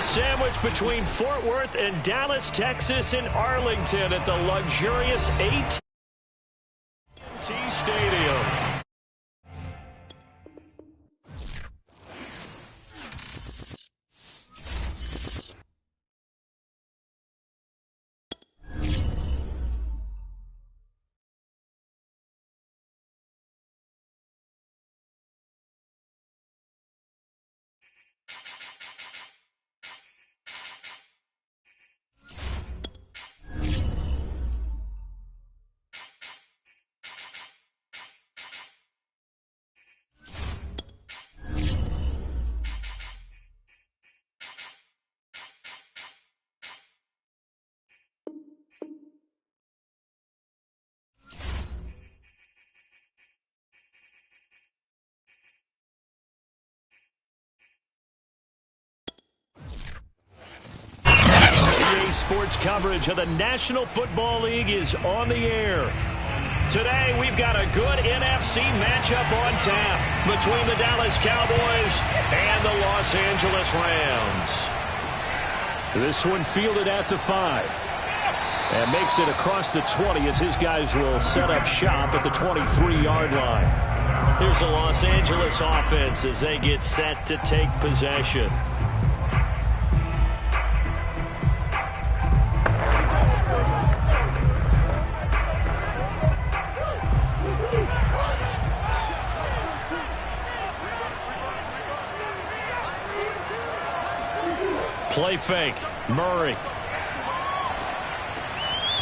sandwiched between Fort Worth and Dallas, Texas, and Arlington at the luxurious AT&T Stadium. Sports coverage of the National Football League is on the air. Today, we've got a good NFC matchup on tap between the Dallas Cowboys and the Los Angeles Rams. This one fielded at the 5. And makes it across the 20 as his guys will set up shop at the 23-yard line. Here's the Los Angeles offense as they get set to take possession. Play fake. Murray.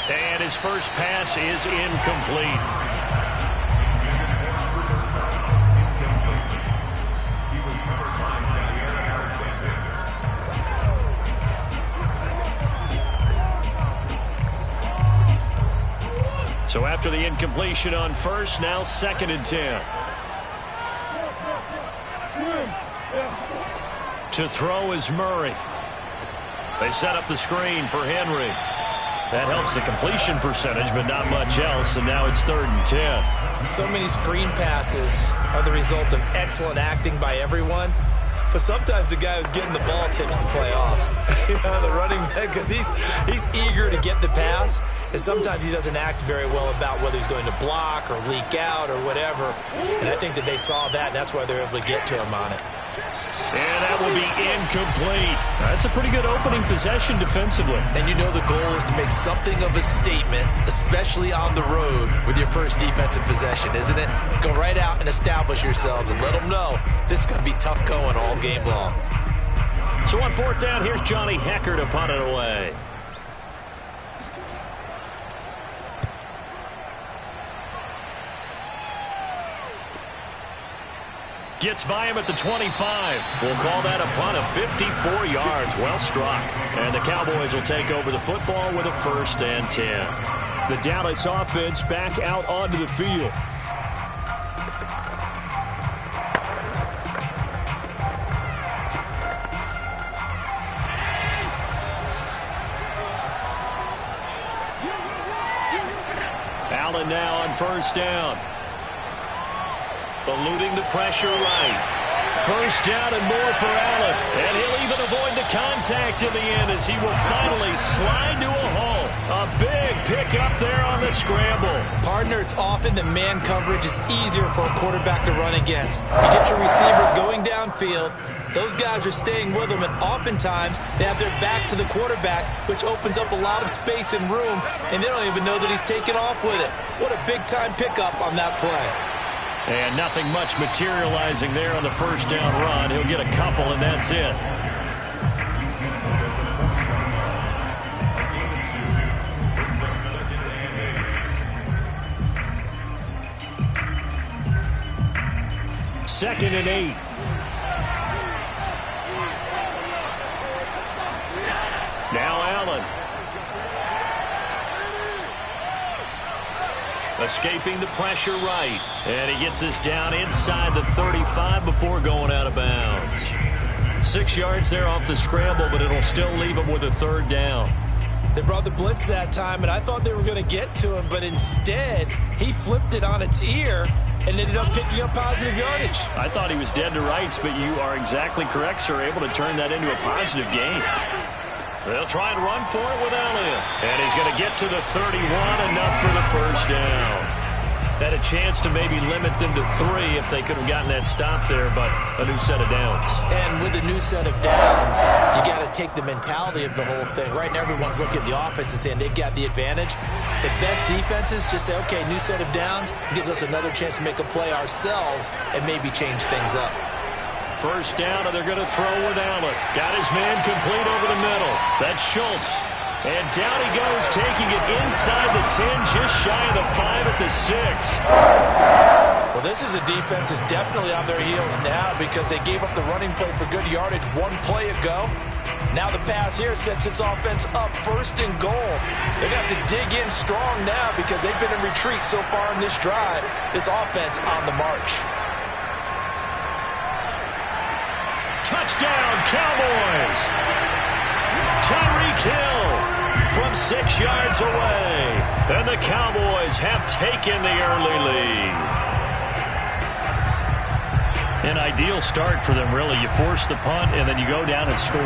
And his first pass is incomplete. So after the incompletion on first, now 2nd and 10. To throw is Murray. They set up the screen for Henry. That helps the completion percentage, but not much else, and now it's 3rd and 10. So many screen passes are the result of excellent acting by everyone, but sometimes the guy who's getting the ball tips the play off. The running back, because he's eager to get the pass, and sometimes he doesn't act very well about whether he's going to block or leak out or whatever, and I think that they saw that, and that's why they're able to get to him on it. And that will be incomplete. That's a pretty good opening possession defensively. And you know the goal is to make something of a statement, especially on the road with your first defensive possession, isn't it? Go right out and establish yourselves and let them know this is going to be tough going all game long. So on 4th down, here's Johnny Hecker to punt it away. Gets by him at the 25. We'll call that a punt of 54 yards. Well struck. And the Cowboys will take over the football with a 1st and 10. The Dallas offense back out onto the field. Allen now on 1st down. Eluding the pressure right. 1st down and more for Allen. And he'll even avoid the contact in the end as he will finally slide to a hole. A big pickup there on the scramble. Partner, it's often that man coverage is easier for a quarterback to run against. You get your receivers going downfield. Those guys are staying with them, and oftentimes they have their back to the quarterback, which opens up a lot of space and room, and they don't even know that he's taken off with it. What a big-time pickup on that play. And nothing much materializing there on the 1st down run. He'll get a couple, and that's it. Second and 8. Now Allen. Escaping the pressure right. And he gets us down inside the 35 before going out of bounds. 6 yards there off the scramble, but it'll still leave him with a 3rd down. They brought the blitz that time, and I thought they were going to get to him, but instead he flipped it on its ear and ended up picking up positive yardage. I thought he was dead to rights, but you are exactly correct, sir. Able to turn that into a positive gain. They'll try and run for it with Elliott. And he's going to get to the 31, enough for the first down. Had a chance to maybe limit them to 3 if they could have gotten that stop there, but a new set of downs. And with a new set of downs, you got to take the mentality of the whole thing. Right now, everyone's looking at the offense and saying they've got the advantage. The best defenses just say, okay, new set of downs, gives us another chance to make a play ourselves and maybe change things up. First down, and they're going to throw with Allen. Got his man complete over the middle. That's Schultz. And down he goes, taking it inside the 10, just shy of the 5 at the 6. Well, this is a defense that's definitely on their heels now because they gave up the running play for good yardage one play ago. Now the pass here sets this offense up first and goal. They're going to have to dig in strong now because they've been in retreat so far in this drive. This offense on the march. Touchdown, Cowboys! Tyreek Hill from 6 yards away. And the Cowboys have taken the early lead. An ideal start for them, really. You force the punt, and then you go down and score.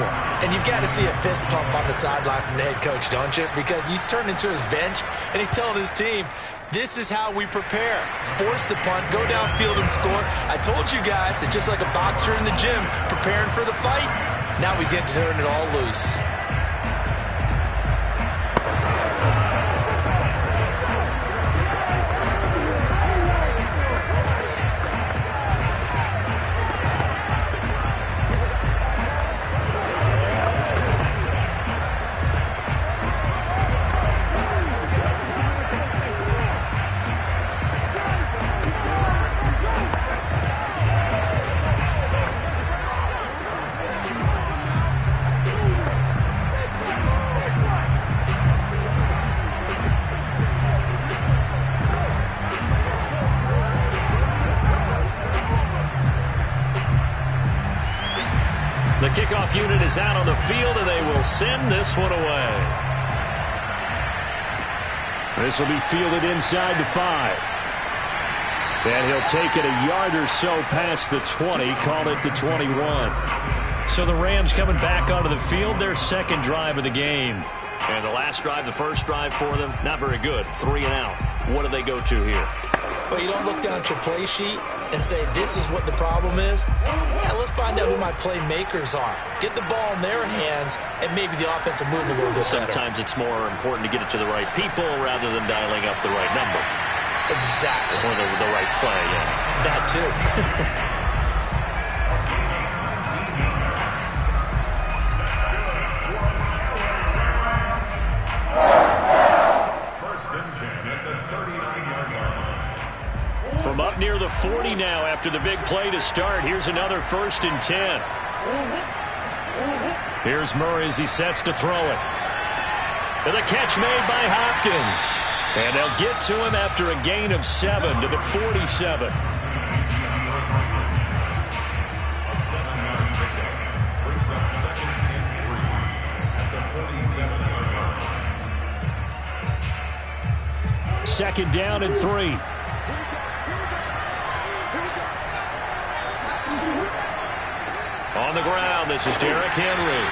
And you've got to see a fist pump on the sideline from the head coach, don't you? Because he's turned into his bench, and he's telling his team, this is how we prepare. Force the punt, go downfield and score. I told you guys, it's just like a boxer in the gym preparing for the fight. Now we get to turn it all loose. The kickoff unit is out on the field, and they will send this one away. This will be fielded inside the 5. And he'll take it a yard or so past the 20, call it the 21. So the Rams coming back onto the field, their second drive of the game. And the last drive, the first drive for them, not very good. 3 and out. What do they go to here? Well, you don't look down at your play sheet and say, this is what the problem is. Yeah, let's find out who my playmakers are. Get the ball in their hands, and maybe the offense will move a little bit better. Sometimes it's more important to get it to the right people rather than dialing up the right number. Exactly. Or the right play, yeah. That too. From up near the 40 now after the big play to start. Here's another 1st and 10. Here's Murray as he sets to throw it. And the catch made by Hopkins. And they'll get to him after a gain of 7 to the 47. Second down and 3. On the ground, this is Derrick Henry.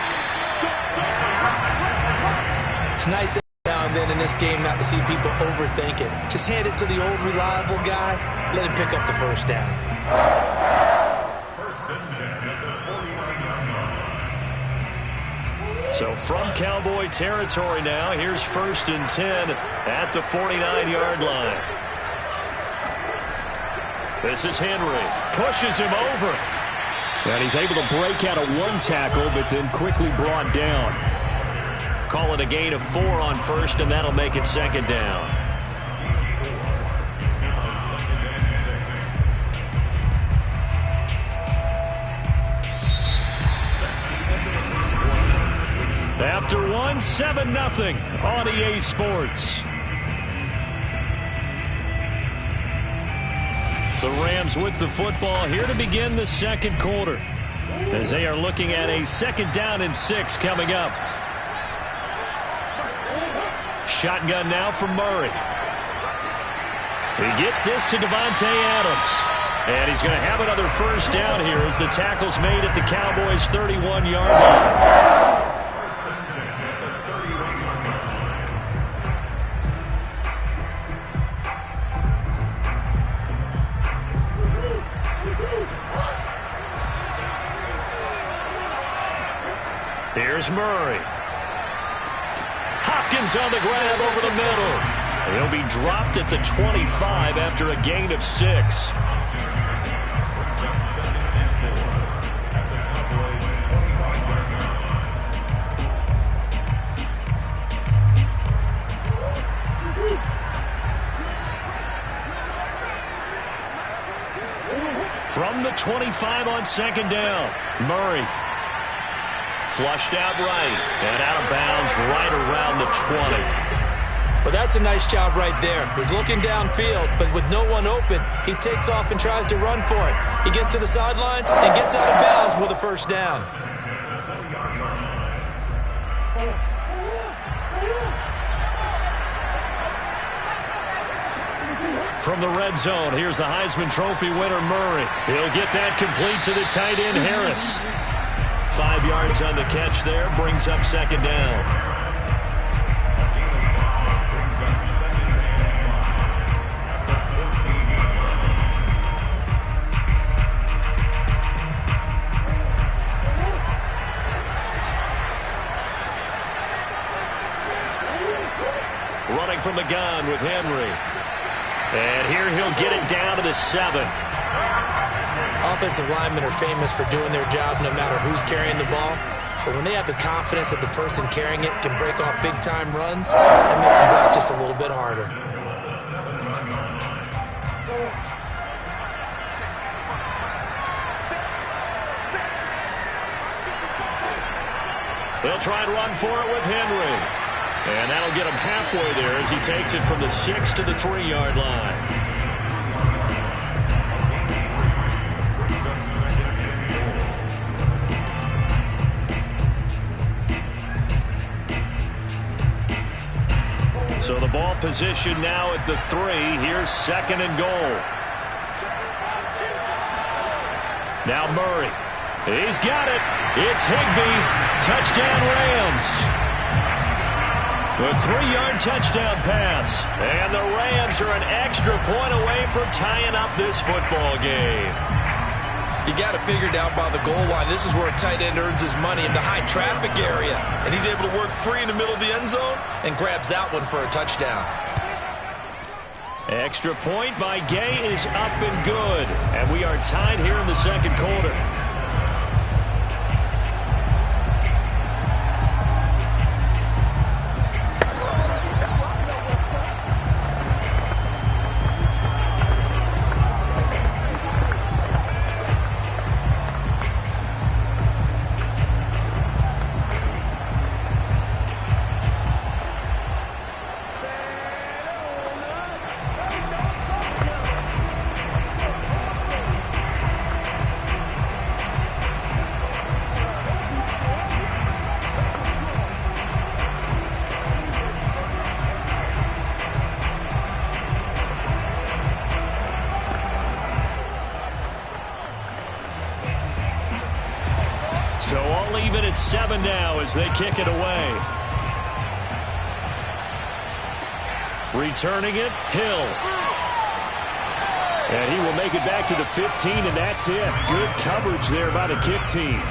It's nice now and then in this game not to see people overthink it. Just hand it to the old reliable guy. Let him pick up the first down. First and 10 at the 49 yard line. So from Cowboy territory now, here's 1st and 10 at the 49-yard line. This is Henry. Pushes him over. And he's able to break out of 1 tackle, but then quickly brought down. Call it a gain of 4 on 1st, and that'll make it 2nd down. After 1, 7-0 on EA Sports. The Rams with the football here to begin the second quarter, as they are looking at a 2nd down and 6 coming up. Shotgun now from Murray. He gets this to Davante Adams. And he's going to have another first down here as the tackle's made at the Cowboys' 31-yard line. Here's Murray. Hopkins on the grab over the middle. He'll be dropped at the 25 after a gain of 6. From the 25 on second down, Murray. Flushed out right and out of bounds right around the 20. Well, that's a nice job right there. He's looking downfield, but with no one open, he takes off and tries to run for it. He gets to the sidelines and gets out of bounds with a first down. From the red zone, here's the Heisman Trophy winner, Murray. He'll get that complete to the tight end, Harris. 5 yards on the catch there, brings up second down. Running from the gun with Henry. And here he'll get it down to the 7. Offensive linemen are famous for doing their job no matter who's carrying the ball. But when they have the confidence that the person carrying it can break off big-time runs, that makes them block just a little bit harder. They'll try and run for it with Henry. And that'll get him halfway there as he takes it from the 6 to the 3-yard line. So the ball position now at the 3. Here's second and goal. Now Murray. He's got it. It's Higbee. Touchdown Rams. A 3-yard touchdown pass. And the Rams are an extra point away from tying up this football game. You got it figured out by the goal line. This is where a tight end earns his money in the high traffic area. And he's able to work free in the middle of the end zone and grabs that one for a touchdown. Extra point by Gay is up and good. And we are tied here in the second quarter. So all even at 7 now as they kick it away. Returning it, Hill. And he will make it back to the 15, and that's it. Good coverage there by the kick team.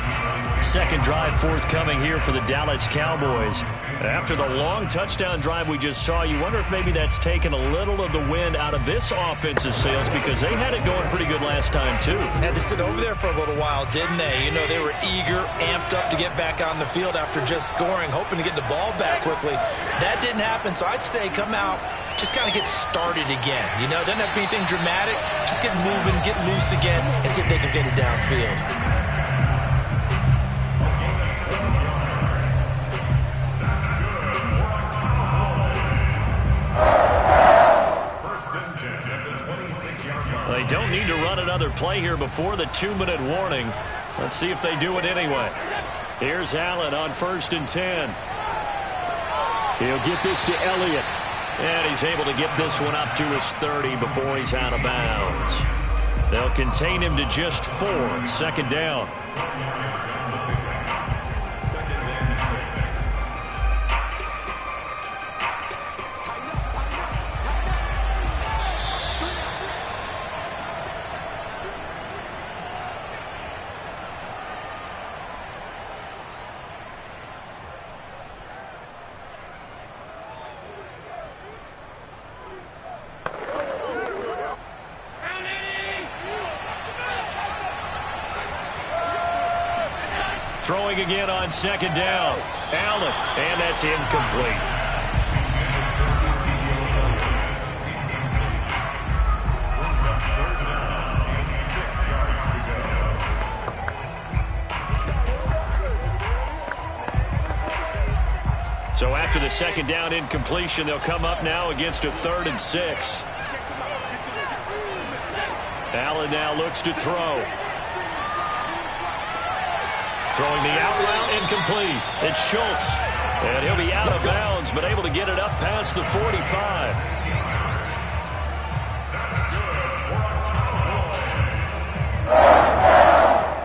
Second drive forthcoming here for the Dallas Cowboys. After the long touchdown drive we just saw, you wonder if maybe that's taken a little of the wind out of this offensive sails because they had it going pretty good last time, too. Had to sit over there for a little while, didn't they? You know, they were eager, amped up to get back on the field after just scoring, hoping to get the ball back quickly. That didn't happen, so I'd say come out, just kind of get started again. You know, doesn't have to be anything dramatic. Just get moving, get loose again, and see if they can get it downfield. They don't need to run another play here before the 2-minute warning. Let's see if they do it anyway. Here's Allen on 1st and 10. He'll get this to Elliott. And he's able to get this one up to his 30 before he's out of bounds. They'll contain him to just 4. Second down. Throwing again on second down. Allen, and that's incomplete. So after the second down incompletion, they'll come up now against a 3rd and 6. Allen now looks to throw. Throwing the out route incomplete. It's Schultz. And he'll be out of bounds, but able to get it up past the 45.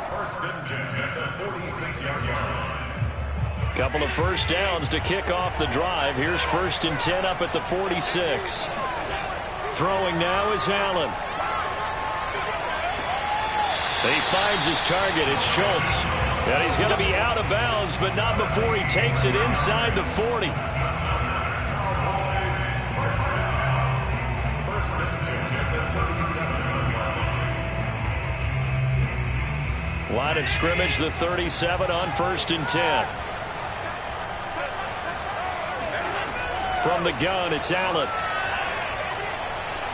First and 10 at the 46-yard line. Couple of first downs to kick off the drive. Here's 1st and 10 up at the 46. Throwing now is Allen. He finds his target. It's Schultz. And he's going to be out of bounds, but not before he takes it inside the 40. Line of scrimmage, the 37 on 1st and 10. From the gun, it's Allen.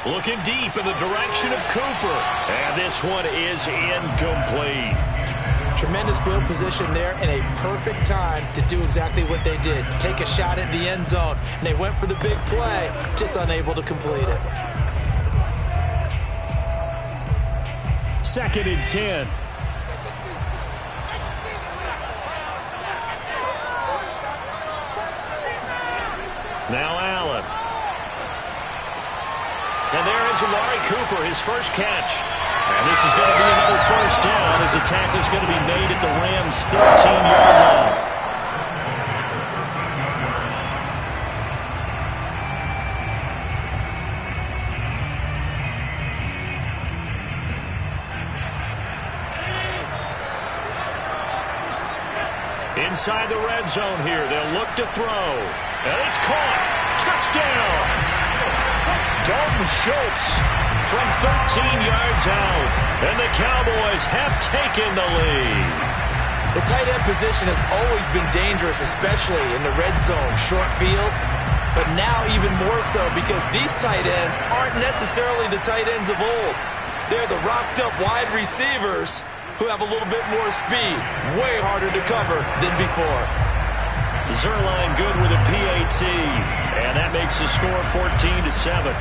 Looking deep in the direction of Cooper. And this one is incomplete. Tremendous field position there and a perfect time to do exactly what they did. Take a shot at the end zone. And they went for the big play, just unable to complete it. 2nd and 10. Now Allen. And there is Amari Cooper, his first catch. And this is going to be another first down as the tackle is going to be made at the Rams' 13-yard line. Inside the red zone here, they'll look to throw. And it's caught. Touchdown! Dalton Schultz from 13 yards out. And the Cowboys have taken the lead. The tight end position has always been dangerous, especially in the red zone, short field. But now even more so because these tight ends aren't necessarily the tight ends of old. They're the rocked-up wide receivers who have a little bit more speed. Way harder to cover than before. Zerline good with a PAT. And that makes the score 14-7.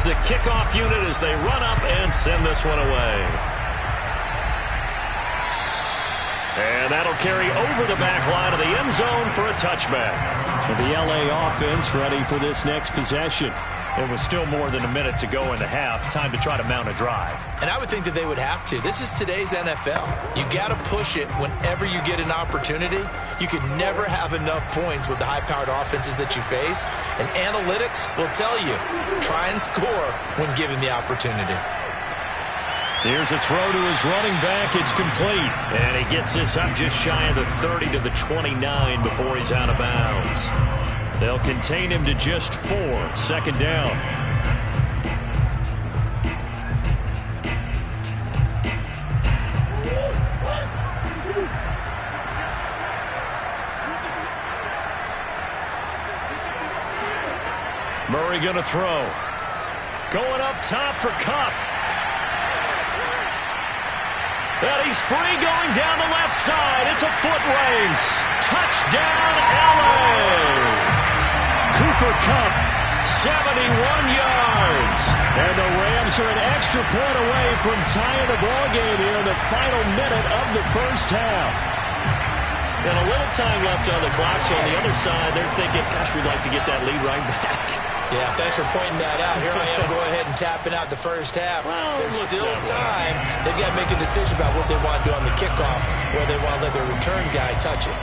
The kickoff unit as they run up and send this one away. And that'll carry over the back line of the end zone for a touchback. And the LA offense ready for this next possession. It was still more than a minute to go in the half. Time to try to mount a drive. And I would think that they would have to. This is today's NFL. You got to push it whenever you get an opportunity. You can never have enough points with the high-powered offenses that you face. And analytics will tell you, try and score when given the opportunity. Here's a throw to his running back. It's complete. And he gets this up just shy of the 30 to the 29 before he's out of bounds. They'll contain him to just 4. Second down. Murray going to throw. Going up top for Kupp. And he's free going down the left side. It's a foot race. Touchdown, LA. Cooper Kupp, 71 yards. And the Rams are an extra point away from tying the ball game here in the final minute of the first half. And a little time left on the clock, so on the other side, they're thinking, gosh, we'd like to get that lead right back. Yeah, thanks for pointing that out. Here I am going ahead and tapping out the first half. Well, there's still time. They've got to make a decision about what they want to do on the kickoff, whether they want to let their return guy touch it.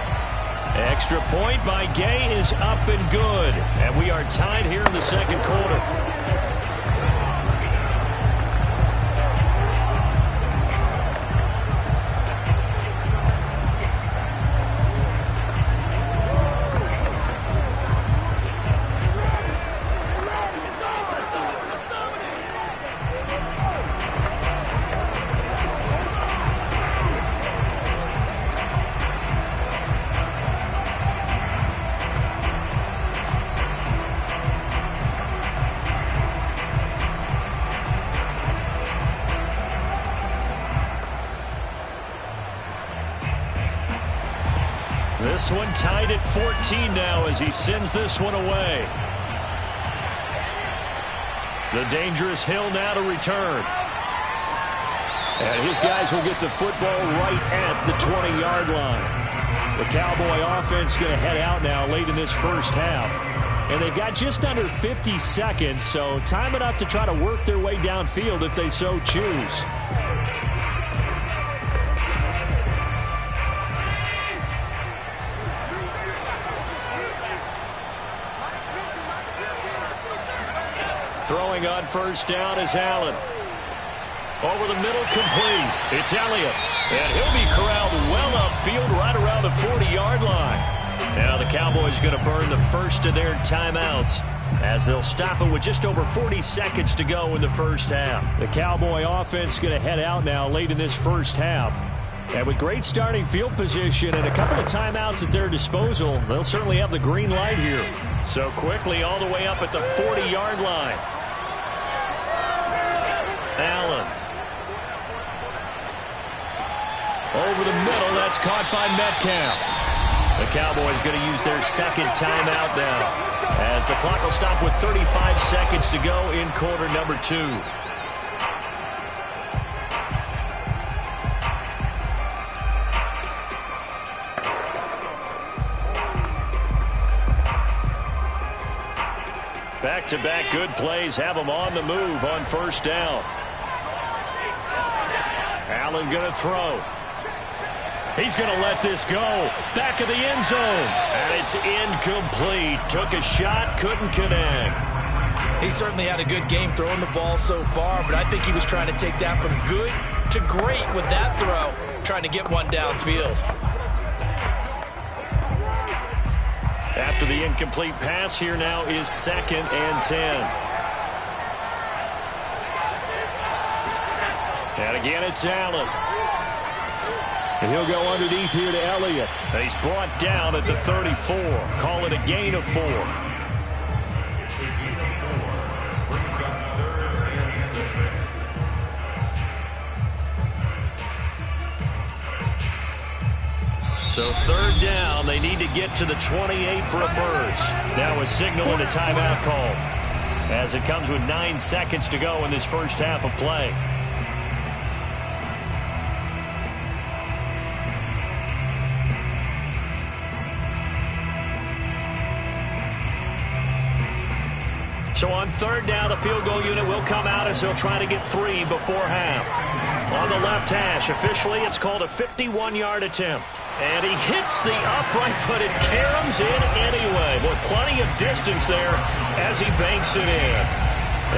Extra point by Gay is up and good. And we are tied here in the second quarter. This one tied at 14 now as he sends this one away. The dangerous Hill now to return. And his guys will get the football right at the 20-yard line. The Cowboy offense going to head out now late in this first half. And they've got just under 50 seconds, so time enough to try to work their way downfield if they so choose. Throwing on first down is Allen. Over the middle, complete. It's Elliott. And he'll be corralled well upfield right around the 40-yard line. Now the Cowboys going to burn the first of their timeouts as they'll stop it with just over 40 seconds to go in the first half. The Cowboy offense going to head out now late in this first half. And with great starting field position and a couple of timeouts at their disposal, they'll certainly have the green light here. So quickly all the way up at the 40-yard line. Allen. Over the middle, that's caught by Metcalf. The Cowboys going to use their second timeout now as the clock will stop with 35 seconds to go in quarter number 2. Back-to-back good plays have them on the move on first down. Allen going to throw. He's going to let this go. Back of the end zone. And it's incomplete. Took a shot, couldn't connect. He certainly had a good game throwing the ball so far, but I think he was trying to take that from good to great with that throw, trying to get one downfield. After the incomplete pass, here now is 2nd and 10. And again, it's Allen. And he'll go underneath here to Elliott. And he's brought down at the 34. Call it a gain of 4. So 3rd down, they need to get to the 28 for a first. Now a signal and a timeout call as it comes with 9 seconds to go in this first half of play. So on 3rd down, the field goal unit will come out as they'll try to get 3 before half. On the left hash, officially, it's called a 51-yard attempt. And he hits the upright, but it caroms in anyway. With plenty of distance there as he banks it in.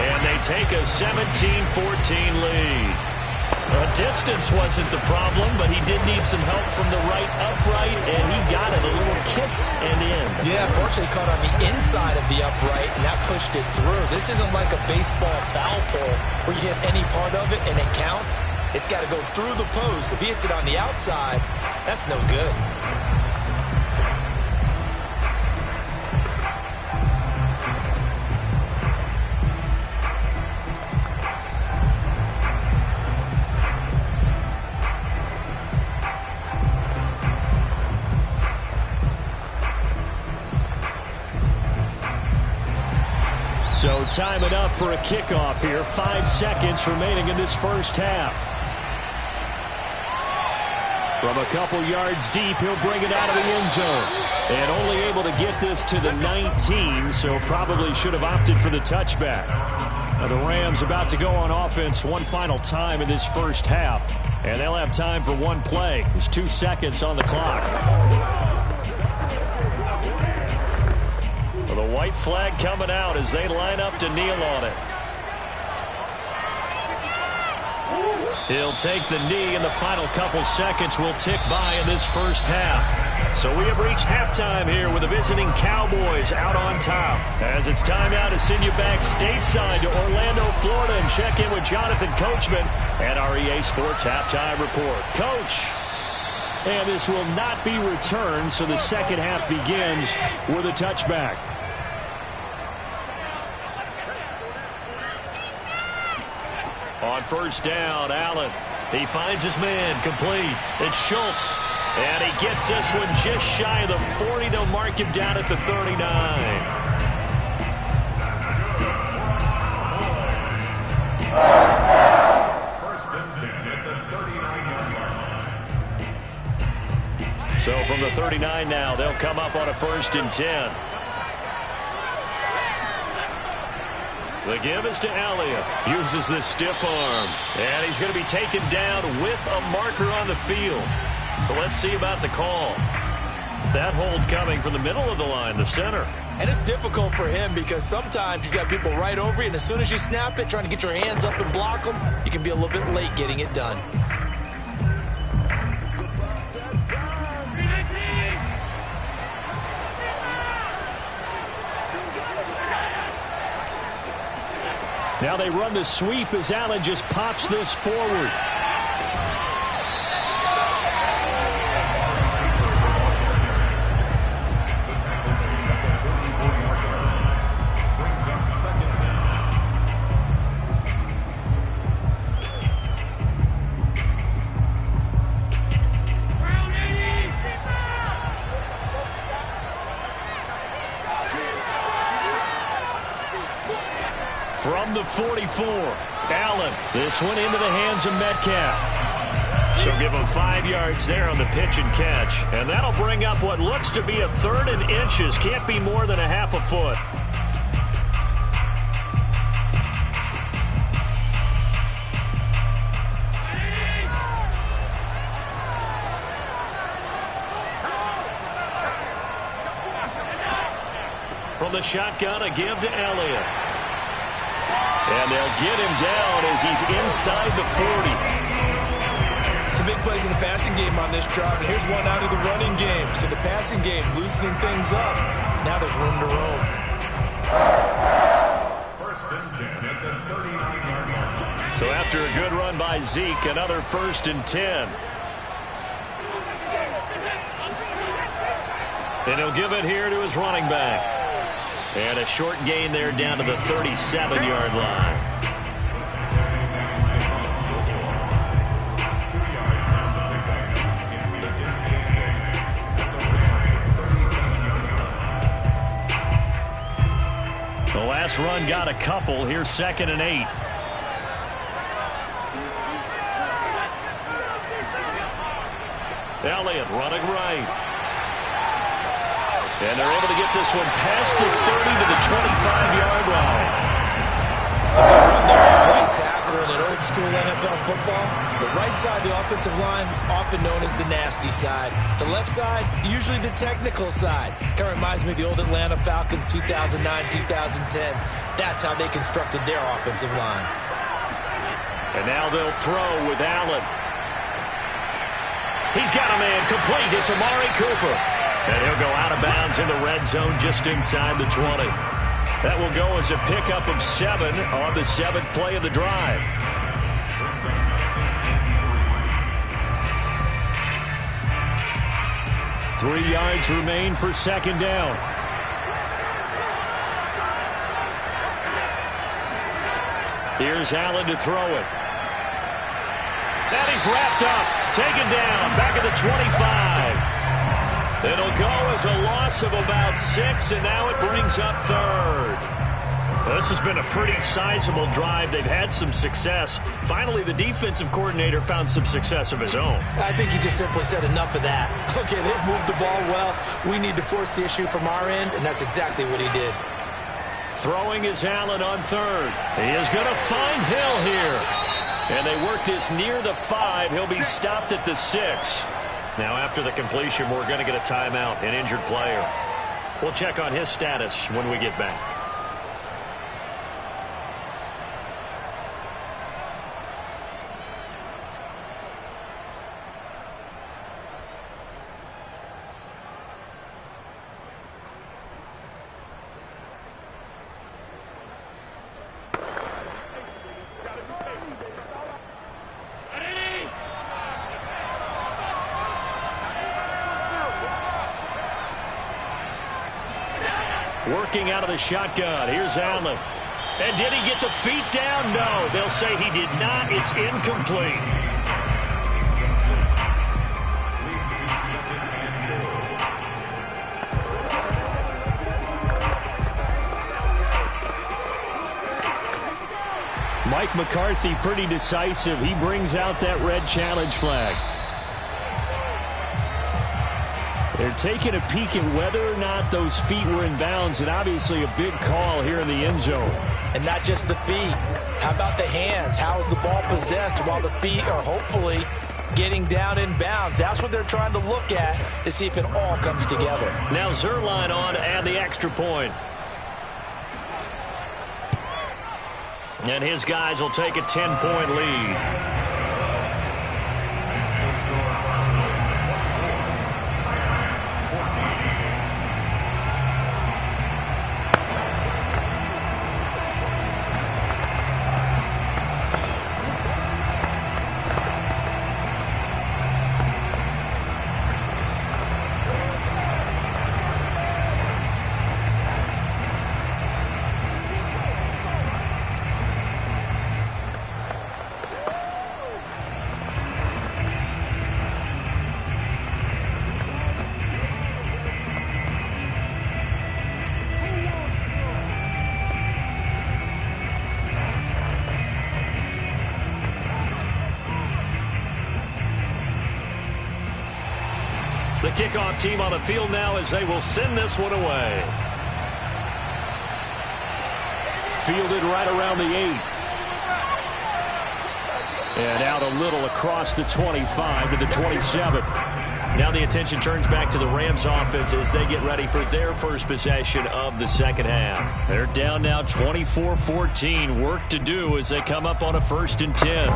And they take a 17-14 lead. Distance wasn't the problem, but he did need some help from the right upright, and he got it. A little kiss and in. Yeah, unfortunately caught on the inside of the upright, and that pushed it through. This isn't like a baseball foul pole where you hit any part of it and it counts. It's got to go through the post. If he hits it on the outside, that's no good. So time enough for a kickoff here. 5 seconds remaining in this first half. From a couple yards deep, he'll bring it out of the end zone. And only able to get this to the 19, so probably should have opted for the touchback. Now the Rams about to go on offense one final time in this first half. And they'll have time for one play. There's 2 seconds on the clock. Well, the white flag coming out as they line up to kneel on it. He'll take the knee, and the final couple seconds will tick by in this first half. So we have reached halftime here with the visiting Cowboys out on top. As it's time now to send you back stateside to Orlando, Florida, and check in with Jonathan Coachman at our EA Sports Halftime Report. Coach, and this will not be returned, so the second half begins with a touchback. On first down, Allen. He finds his man, complete. It's Schultz. And he gets this one just shy of the 40. They'll mark him down at the 39. First and 10 at the 39-yard line. So from the 39 now, they'll come up on a first and 10. The give is to Elliott. Uses the stiff arm. And he's going to be taken down with a marker on the field. So let's see about the call. That hold coming from the middle of the line, the center. And it's difficult for him because sometimes you've got people right over you, and as soon as you snap it, trying to get your hands up and block them, you can be a little bit late getting it done. Now they run the sweep as Allen just pops this forward. From the 44, Allen. This one into the hands of Metcalf. So give him 5 yards there on the pitch and catch. And that'll bring up what looks to be a 3rd and inches. Can't be more than a half a foot. From the shotgun, a give to Elliott. And they'll get him down as he's inside the 40. Some big plays in the passing game on this drive, and here's one out of the running game. So the passing game loosening things up. Now there's room to roam. First and 10 at the 39-yard line. So after a good run by Zeke, another first and 10. And he'll give it here to his running back. And a short gain there down to the 37-yard line. The last run got a couple. Here's 2nd and 8. Elliott running right. And they're able to get this one past the 30 to the 25-yard line. A good run there. Right tackle in an old-school NFL football. The right side of the offensive line, often known as the nasty side. The left side, usually the technical side. Kind of reminds me of the old Atlanta Falcons 2009-2010. That's how they constructed their offensive line. And now they'll throw with Allen. He's got a man complete. It's Amari Cooper. And he'll go out of bounds in the red zone just inside the 20. That will go as a pickup of 7 on the 7th play of the drive. Three yards remain for 2nd down. Here's Allen to throw it. And he's wrapped up, taken down, back at the 25. It'll go as a loss of about 6, and now it brings up 3rd. This has been a pretty sizable drive. They've had some success. Finally, the defensive coordinator found some success of his own. I think he just simply said enough of that. Okay, they've moved the ball well. We need to force the issue from our end, and that's exactly what he did. Throwing is Allen on third. He is going to find Hill here. And they work this near the 5. He'll be stopped at the 6. Now, after the completion, we're going to get a timeout, an injured player. We'll check on his status when we get back. Working out of the shotgun. Here's Allen. And did he get the feet down? No. They'll say he did not. It's incomplete. Mike McCarthy pretty decisive. He brings out that red challenge flag. They're taking a peek at whether or not those feet were in bounds, and obviously a big call here in the end zone. And not just the feet. How about the hands? How is the ball possessed while the feet are hopefully getting down in bounds? That's what they're trying to look at to see if it all comes together. Now Zerline on to add the extra point. And his guys will take a 10-point lead. The kickoff team on the field now as they will send this one away. Fielded right around the 8. And out a little across the 25 to the 27. Now the attention turns back to the Rams offense as they get ready for their first possession of the second half. They're down now 24-14. Work to do as they come up on a 1st and 10.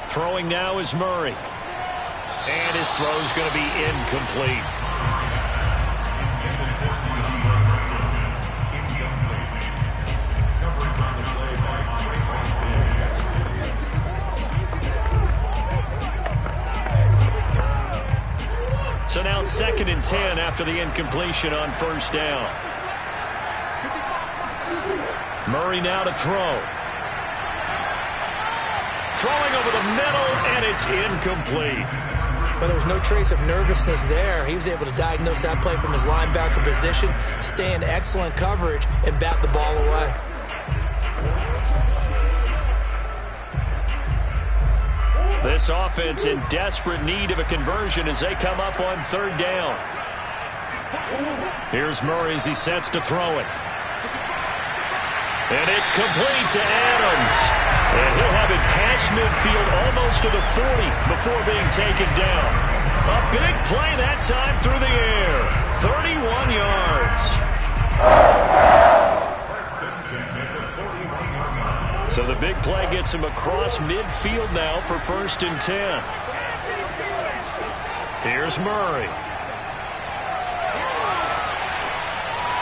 Throwing now is Murray. And his throw is going to be incomplete. So now 2nd and 10 after the incompletion on 1st down. Murray now to throw. Throwing over the middle, and it's incomplete. Well, there was no trace of nervousness there. He was able to diagnose that play from his linebacker position, stay in excellent coverage, and bat the ball away. This offense in desperate need of a conversion as they come up on 3rd down. Here's Murray as he sets to throw it. And it's complete to Adams. And he'll have it past midfield almost to the 40 before being taken down. A big play that time through the air. 31 yards. So the big play gets him across midfield now for 1st and 10. Here's Murray.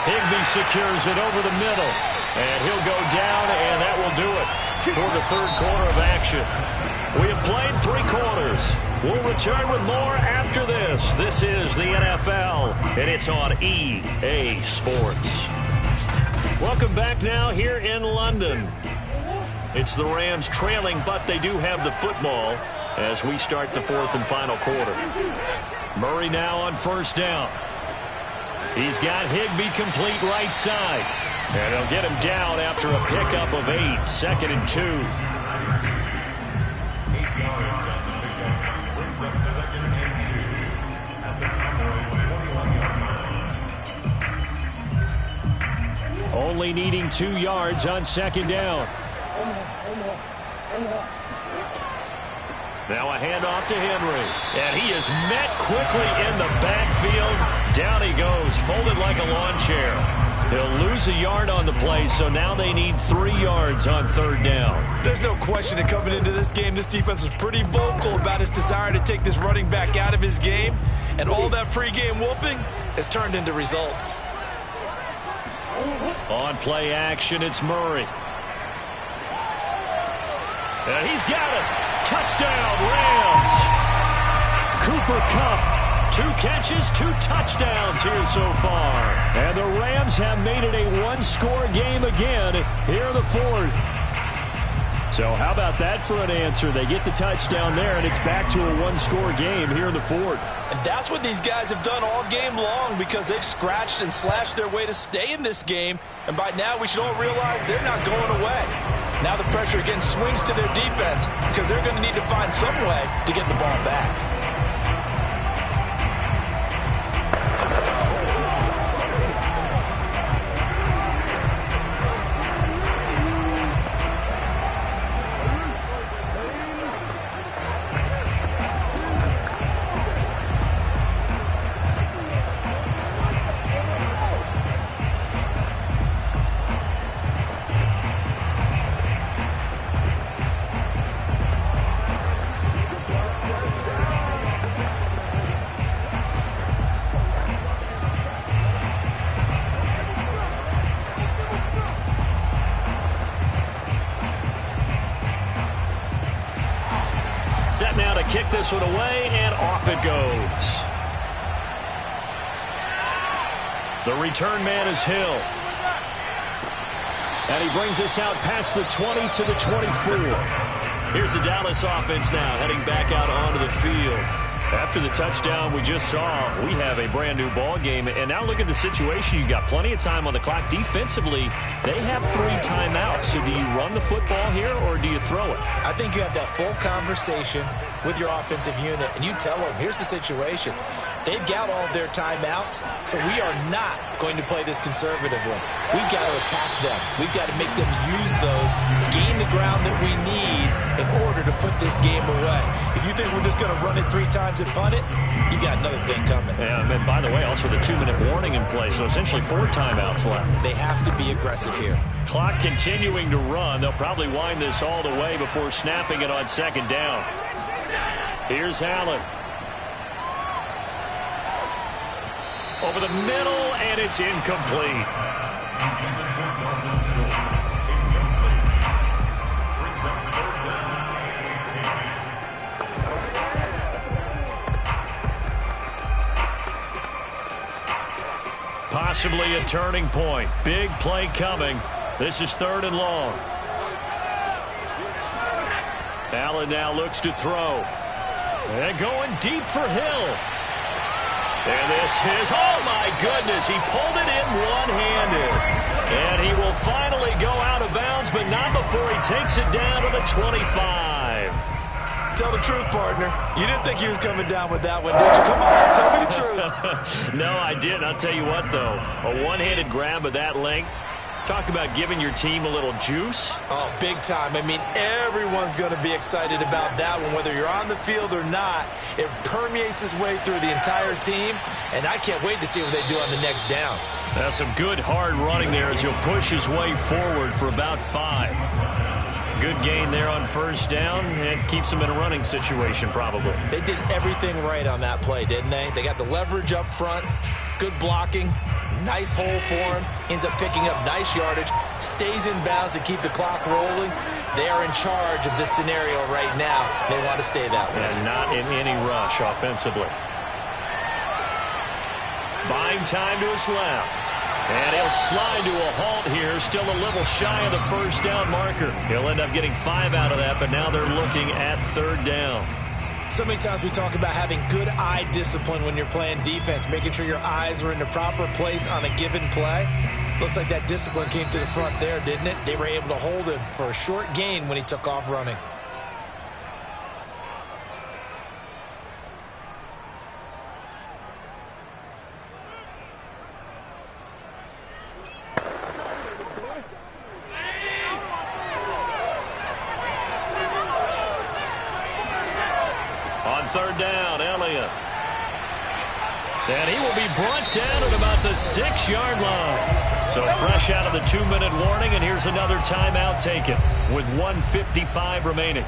Higbee secures it over the middle. And he'll go down, and that will do it for the 3rd quarter of action. We have played 3 quarters. We'll return with more after this. This is the NFL, and it's on EA Sports. Welcome back now here in London. It's the Rams trailing, but they do have the football as we start the fourth and final quarter. Murray now on first down. He's got Higbee complete right side. And he'll get him down after a pickup of 8, 2nd and 2. 8 yards on the pickup. Brings up 2nd and 2. At the Cowboys' 21-yard line. Only needing 2 yards on 2nd down. Now a handoff to Henry. And he is met quickly in the backfield. Down he goes, folded like a lawn chair. He'll lose a yard on the play, so now they need 3 yards on 3rd down. There's no question that coming into this game, this defense was pretty vocal about its desire to take this running back out of his game. And all that pregame wolfing has turned into results. On play action, it's Murray. And he's got it. Touchdown, Rams. Cooper Kupp. 2 catches, 2 touchdowns here so far. And the Rams have made it a one-score game again here in the 4th. So how about that for an answer? They get the touchdown there, and it's back to a one-score game here in the 4th. And that's what these guys have done all game long because they've scratched and slashed their way to stay in this game. And by now, we should all realize they're not going away. Now the pressure again swings to their defense because they're going to need to find some way to get the ball back. Set now to kick this one away, and off it goes. The return man is Hill. And he brings us out past the 20 to the 24. Here's the Dallas offense now heading back out onto the field. After the touchdown we just saw, we have a brand new ball game. And now look at the situation. You've got plenty of time on the clock. Defensively, they have 3 timeouts. So do you run the football here or do you throw it? I think you have that full conversation with your offensive unit, and you tell them, here's the situation. They've got all their timeouts, so we are not going to play this conservatively. We've got to attack them. We've got to make them use those, gain the ground that we need in order to put this game away. If you think we're just going to run it 3 times and punt it, you got another thing coming. Yeah, and by the way, also the 2-minute warning in play, so essentially 4 timeouts left. They have to be aggressive here. Clock continuing to run. They'll probably wind this all the way before snapping it on 2nd down. Here's Allen. Over the middle, and it's incomplete. Possibly a turning point. Big play coming. This is 3rd and long. Allen now looks to throw. And going deep for Hill. And this is, oh my goodness, he pulled it in one-handed. And he will finally go out of bounds, but not before he takes it down to the 25. Tell the truth, partner. You didn't think he was coming down with that one, did you? Come on, tell me the truth. No, I didn't. I'll tell you what, though. A one-handed grab of that length. Talk about giving your team a little juice. Oh, big time. I mean, everyone's going to be excited about that one, whether you're on the field or not. It permeates its way through the entire team, and I can't wait to see what they do on the next down. That's some good, hard running there as he'll push his way forward for about 5. Good gain there on 1st down, and keeps him in a running situation probably. They did everything right on that play, didn't they? They got the leverage up front, good blocking. Nice hole for him. Ends up picking up nice yardage. Stays in bounds to keep the clock rolling. They are in charge of this scenario right now. They want to stay that way. And not in any rush offensively. Buying time to his left. And he'll slide to a halt here, still a little shy of the first down marker. He'll end up getting 5 out of that, but now they're looking at 3rd down. So many times we talk about having good eye discipline when you're playing defense, making sure your eyes are in the proper place on a given play. Looks like that discipline came to the front there, didn't it? They were able to hold him for a short gain when he took off running. On 3rd down, Elliott. And he will be brought down at about the 6-yard line. So fresh out of the 2-minute warning, and here's another timeout taken with 1:55 remaining.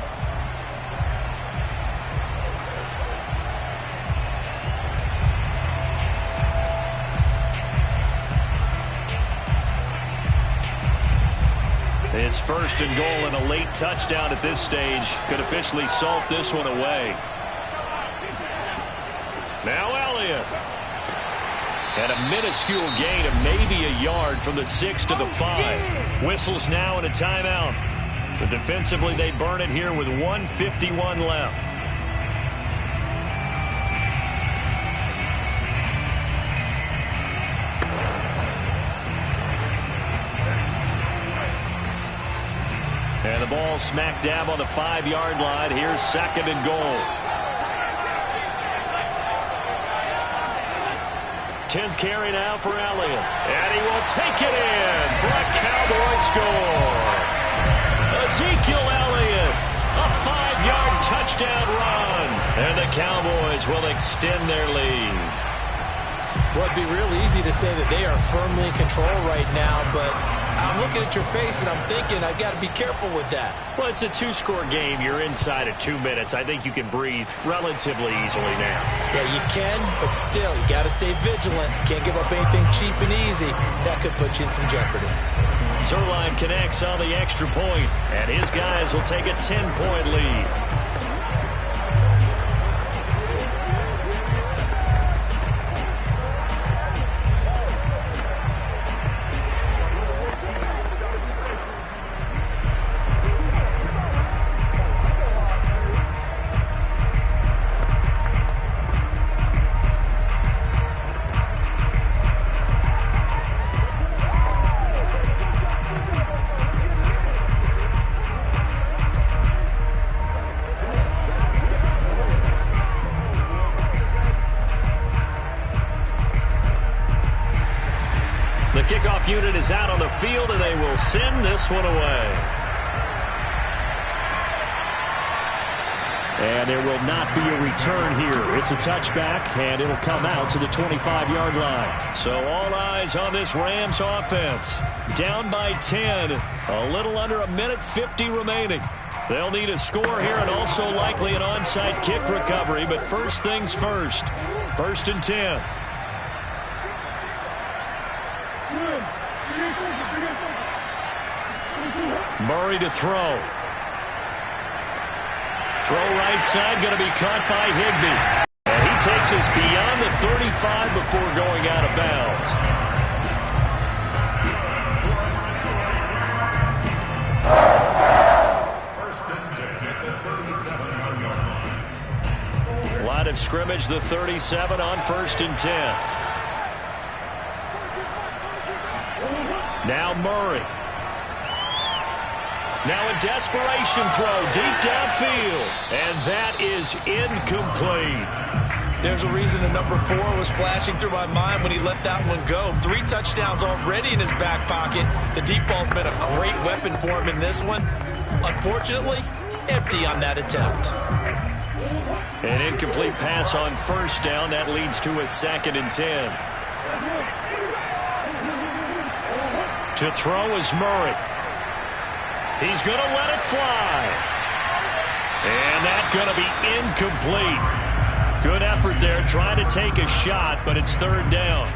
It's 1st and goal, and a late touchdown at this stage could officially salt this one away. Now Elliott. And a minuscule gain of maybe a yard from the 6 to the 5. Whistles now and a timeout. So defensively they burn it here with 1:51 left. And the ball smack dab on the 5-yard line. Here's 2nd and goal. 10th carry now for Elliott. And he will take it in for a Cowboy score. Ezekiel Elliott, a 5-yard touchdown run. And the Cowboys will extend their lead. Well, it'd be real easy to say that they are firmly in control right now, but I'm looking at your face and I'm thinking I got to be careful with that. Well, it's a 2-score game. You're inside of 2 minutes. I think you can breathe relatively easily now. Yeah, you can, but still, you got to stay vigilant. Can't give up anything cheap and easy. That could put you in some jeopardy. Zerline connects on the extra point, and his guys will take a 10-point lead. The kickoff unit is out on the field, and they will send this one away. And there will not be a return here. It's a touchback, and it'll come out to the 25-yard line. So all eyes on this Rams offense. Down by 10, a little under 1:50 remaining. They'll need a score here and also likely an onside kick recovery, but first things first. 1st and 10. Murray to throw. Throw right side, going to be caught by Higbee. And he takes us beyond the 35 before going out of bounds. Line of scrimmage, the 37 on 1st and 10. Now Murray. Now a desperation throw deep downfield. And that is incomplete. There's a reason the number 4 was flashing through my mind when he let that one go. 3 touchdowns already in his back pocket. The deep ball's been a great weapon for him in this one. Unfortunately, empty on that attempt. An incomplete pass on 1st down. That leads to a 2nd and 10. To throw is Murray. He's going to let it fly. And that's going to be incomplete. Good effort there, trying to take a shot, but it's 3rd down.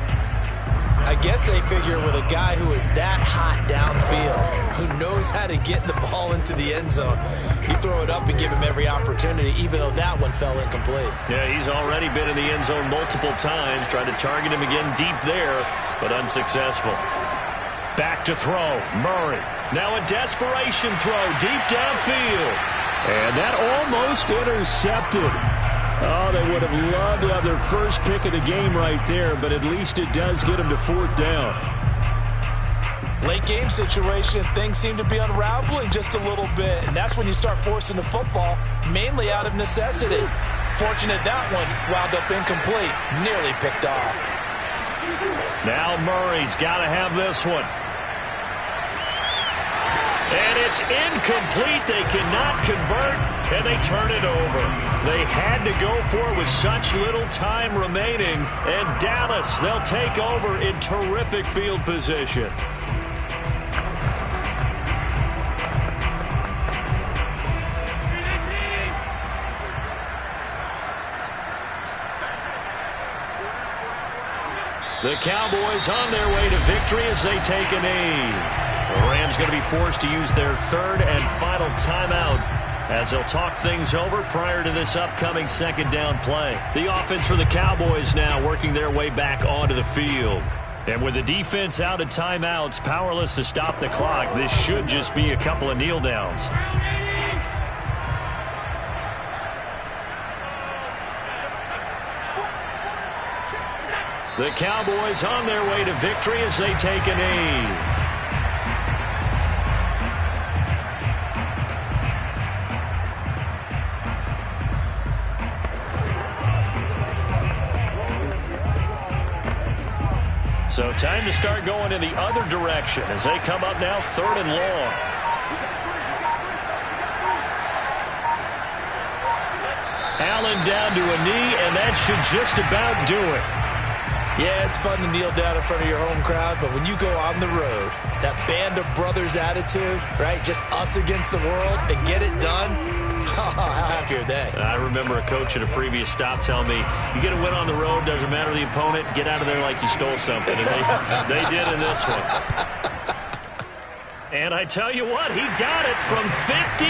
I guess they figure with a guy who is that hot downfield, who knows how to get the ball into the end zone, you throw it up and give him every opportunity, even though that one fell incomplete. Yeah, he's already been in the end zone multiple times, tried to target him again deep there, but unsuccessful. Back to throw, Murray. Now a desperation throw deep downfield. And that almost intercepted. Oh, they would have loved to have their first pick of the game right there, but at least it does get them to 4th down. Late game situation, things seem to be unraveling just a little bit, and that's when you start forcing the football, mainly out of necessity. Fortunate that one wound up incomplete, nearly picked off. Now Murray's got to have this one. And it's incomplete. They cannot convert, and they turn it over. They had to go for it with such little time remaining. And Dallas, they'll take over in terrific field position. The Cowboys on their way to victory as they take a knee. The Rams going to be forced to use their 3rd and final timeout as they'll talk things over prior to this upcoming 2nd down play. The offense for the Cowboys now working their way back onto the field. And with the defense out of timeouts, powerless to stop the clock, this should just be a couple of kneel downs. The Cowboys on their way to victory as they take a knee. So time to start going in the other direction as they come up now 3rd and long. Allen down to a knee, and that should just about do it. Yeah, it's fun to kneel down in front of your home crowd, but when you go on the road, that band of brothers attitude, right, just us against the world, and get it done, how happy are they? I remember a coach at a previous stop telling me, you get a win on the road, doesn't matter the opponent, get out of there like you stole something. And they did in this one. And I tell you what, he got it from 58.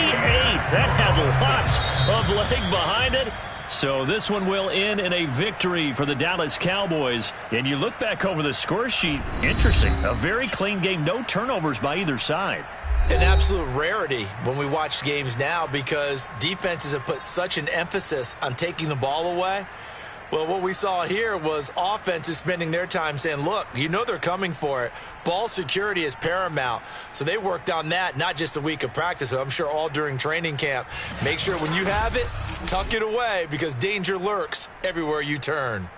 That had lots of leg behind it. So this one will end in a victory for the Dallas Cowboys. And you look back over the score sheet, interesting. A very clean game, no turnovers by either side. An absolute rarity when we watch games now because defenses have put such an emphasis on taking the ball away. Well, what we saw here was offenses spending their time saying, look, you know they're coming for it. Ball security is paramount. So they worked on that, not just a week of practice, but I'm sure all during training camp. Make sure when you have it, tuck it away because danger lurks everywhere you turn.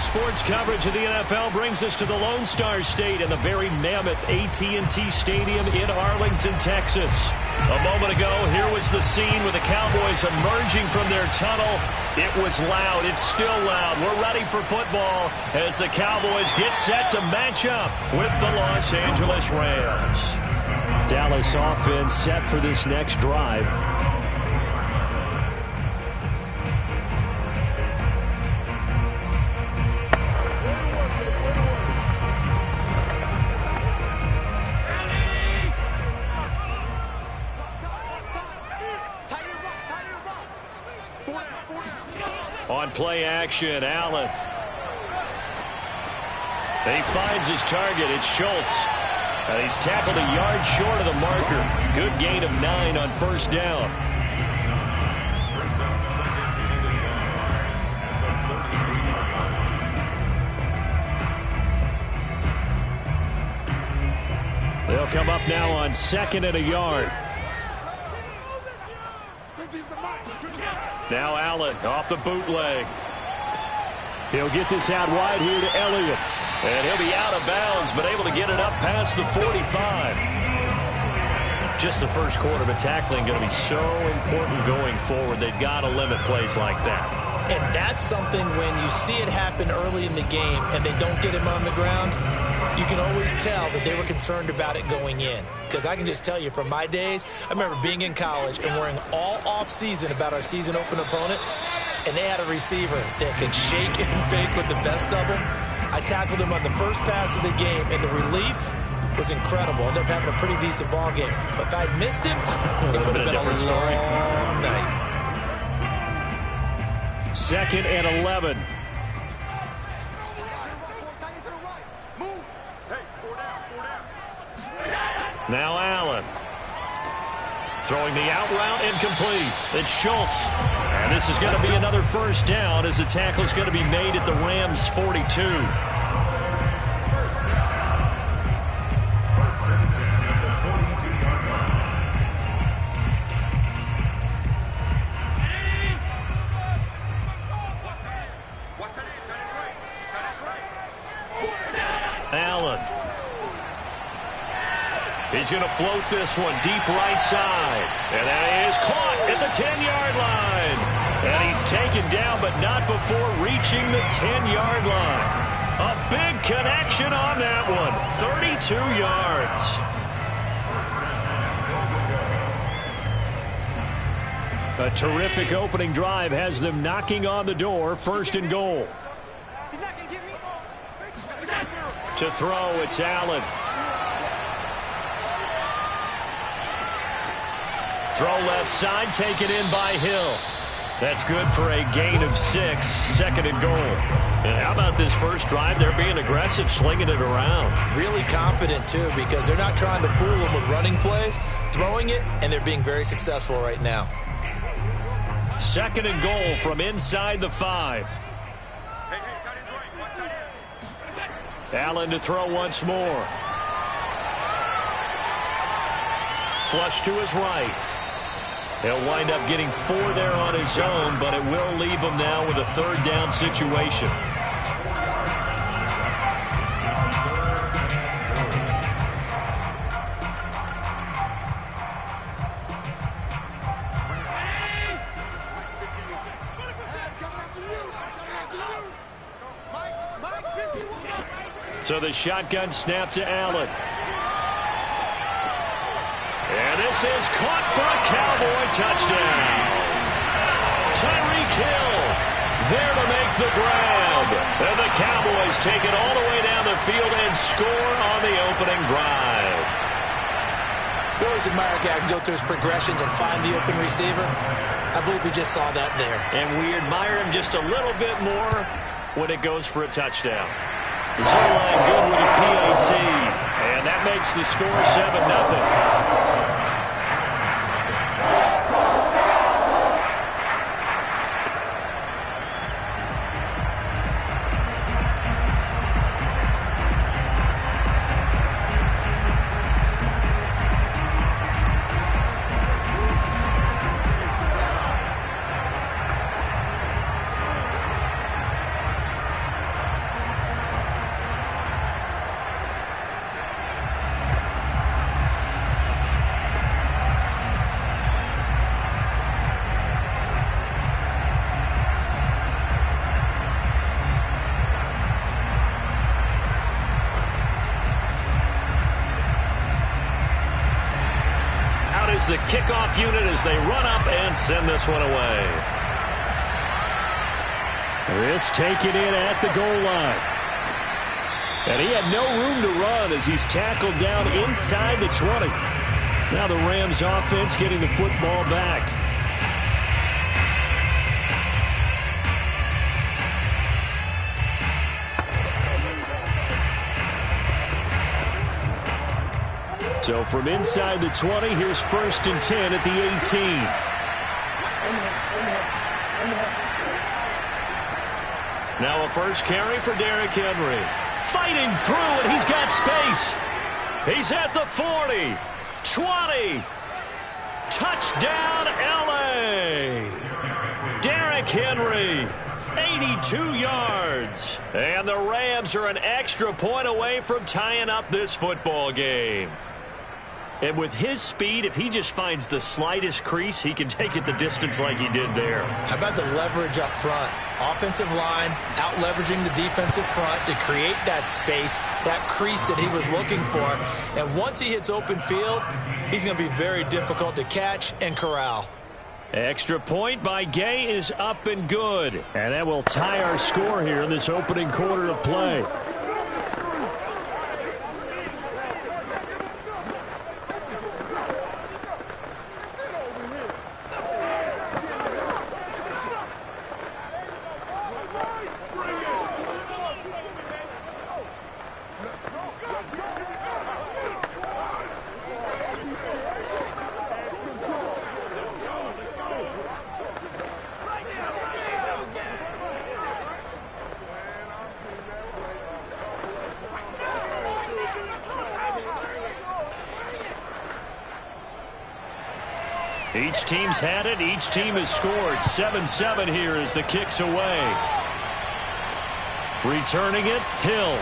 sports coverage of the NFL brings us to the Lone Star State and the very mammoth AT&T Stadium in Arlington, Texas. A moment ago, here was the scene with the Cowboys emerging from their tunnel. It was loud. It's still loud. We're ready for football as the Cowboys get set to match up with the Los Angeles Rams. Dallas offense set for this next drive. On play action, Allen. He finds his target. It's Schultz. And he's tackled a yard short of the marker. Good gain of 9 on first down. Brings up second and a yard at the 33-yard line. They'll come up now on second and a yard. Now Allen off the bootleg. He'll get this out wide here to Elliott. And he'll be out of bounds, but able to get it up past the 45. Just the first quarter, but tackling going to be so important going forward. They've got to limit plays like that. And that's something when you see it happen early in the game and they don't get him on the ground, you can always tell that they were concerned about it going in. Because I can just tell you from my days, I remember being in college and worrying all off-season about our season open opponent, and they had a receiver that could shake and bake with the best of them. I tackled him on the first pass of the game, and the relief was incredible. Ended up having a pretty decent ball game. But if I'd missed him, it would have been a different story. Night. Second and 11. Now Allen. Throwing the out route incomplete. It's Schultz. And this is going to be another first down as the tackle is going to be made at the Rams' 42. First and 10 at the 42-yard line. Allen. He's going to float this one deep right side. And that is caught at the 10-yard line. And he's taken down, but not before reaching the 10-yard line. A big connection on that one. 32 yards. A terrific opening drive has them knocking on the door. First and goal. To throw, it's Allen. Throw left side, taken in by Hill. That's good for a gain of 6, second and goal. And how about this first drive? They're being aggressive, slinging it around. Really confident, too, because they're not trying to fool them with running plays, throwing it, and they're being very successful right now. Second and goal from inside the 5. Allen to throw once more. Flush to his right. He'll wind up getting 4 there on his own, but it will leave him now with a third down situation. So the shotgun snap to Allen. And this is caught for a Cowboy touchdown. Tyreek Hill there to make the grab. And the Cowboys take it all the way down the field and score on the opening drive. You always admire a guy who can go through his progressions and find the open receiver. I believe we just saw that there. And we admire him just a little bit more when it goes for a touchdown. Zerline good with a PAT. And that makes the score 7-0. is the kickoff unit as they run up and send this one away. This taken in at the goal line. And he had no room to run as he's tackled down inside the 20. Now the Rams offense getting the football back. So from inside the 20, here's 1st and 10 at the 18. Now a first carry for Derrick Henry. Fighting through, and he's got space. He's at the 40, 20. Touchdown, L.A. Derrick Henry, 82 yards. And the Rams are an extra point away from tying up this football game. And with his speed, if he just finds the slightest crease, he can take it the distance like he did there. How about the leverage up front? Offensive line out-leveraging the defensive front to create that space, that crease that he was looking for. And once he hits open field, he's going to be very difficult to catch and corral. Extra point by Gay is up and good. And that will tie our score here in this opening quarter of play. Each team's had it. Each team has scored. 7-7 here as the kick's away. Returning it, Hill.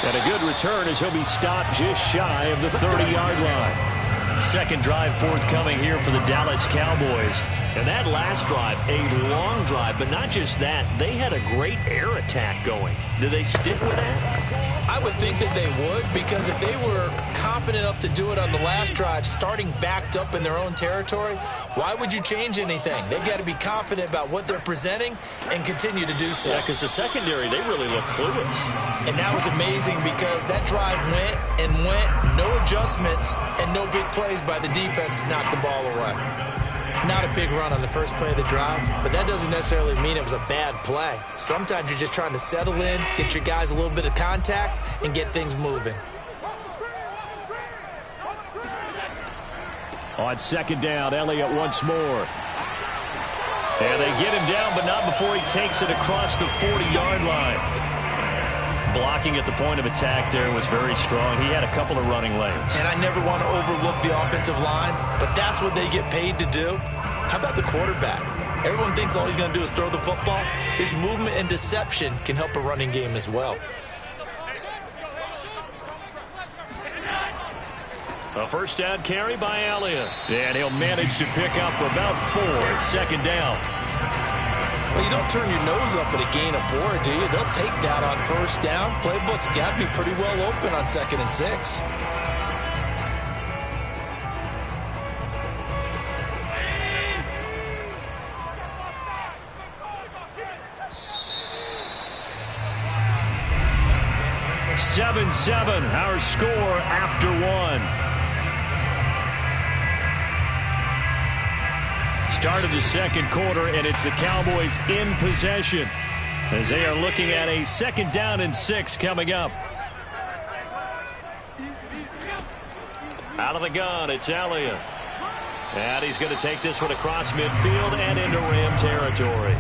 And a good return as he'll be stopped just shy of the 30-yard line. Second drive forthcoming here for the Dallas Cowboys. And that last drive, a long drive, but not just that. They had a great air attack going. Do they stick with that? I would think that they would, because if they were competent enough to do it on the last drive, starting backed up in their own territory, why would you change anything? They've got to be confident about what they're presenting and continue to do so. Yeah, because the secondary, they really look clueless. And that was amazing because that drive went and went, no adjustments, and no big plays by the defense to knock the ball away. Not a big run on the first play of the drive, but that doesn't necessarily mean it was a bad play. Sometimes you're just trying to settle in, get your guys a little bit of contact, and get things moving. On second down, Elliott once more. And they get him down, but not before he takes it across the 40-yard line. Blocking at the point of attack there was very strong. He had a couple of running lanes. And I never want to overlook the offensive line, but that's what they get paid to do. How about the quarterback? Everyone thinks all he's going to do is throw the football. His movement and deception can help a running game as well. A first down carry by Elliott. And he'll manage to pick up about 4 at second down. Well, you don't turn your nose up at a gain of 4, do you? They'll take that on first down. Playbook's got to be pretty well open on 2nd and 6. Our score after 1. Start of the second quarter, and it's the Cowboys in possession as they are looking at a 2nd down and 6 coming up. Out of the gun, it's Elliott. And he's going to take this one across midfield and into Ram territory.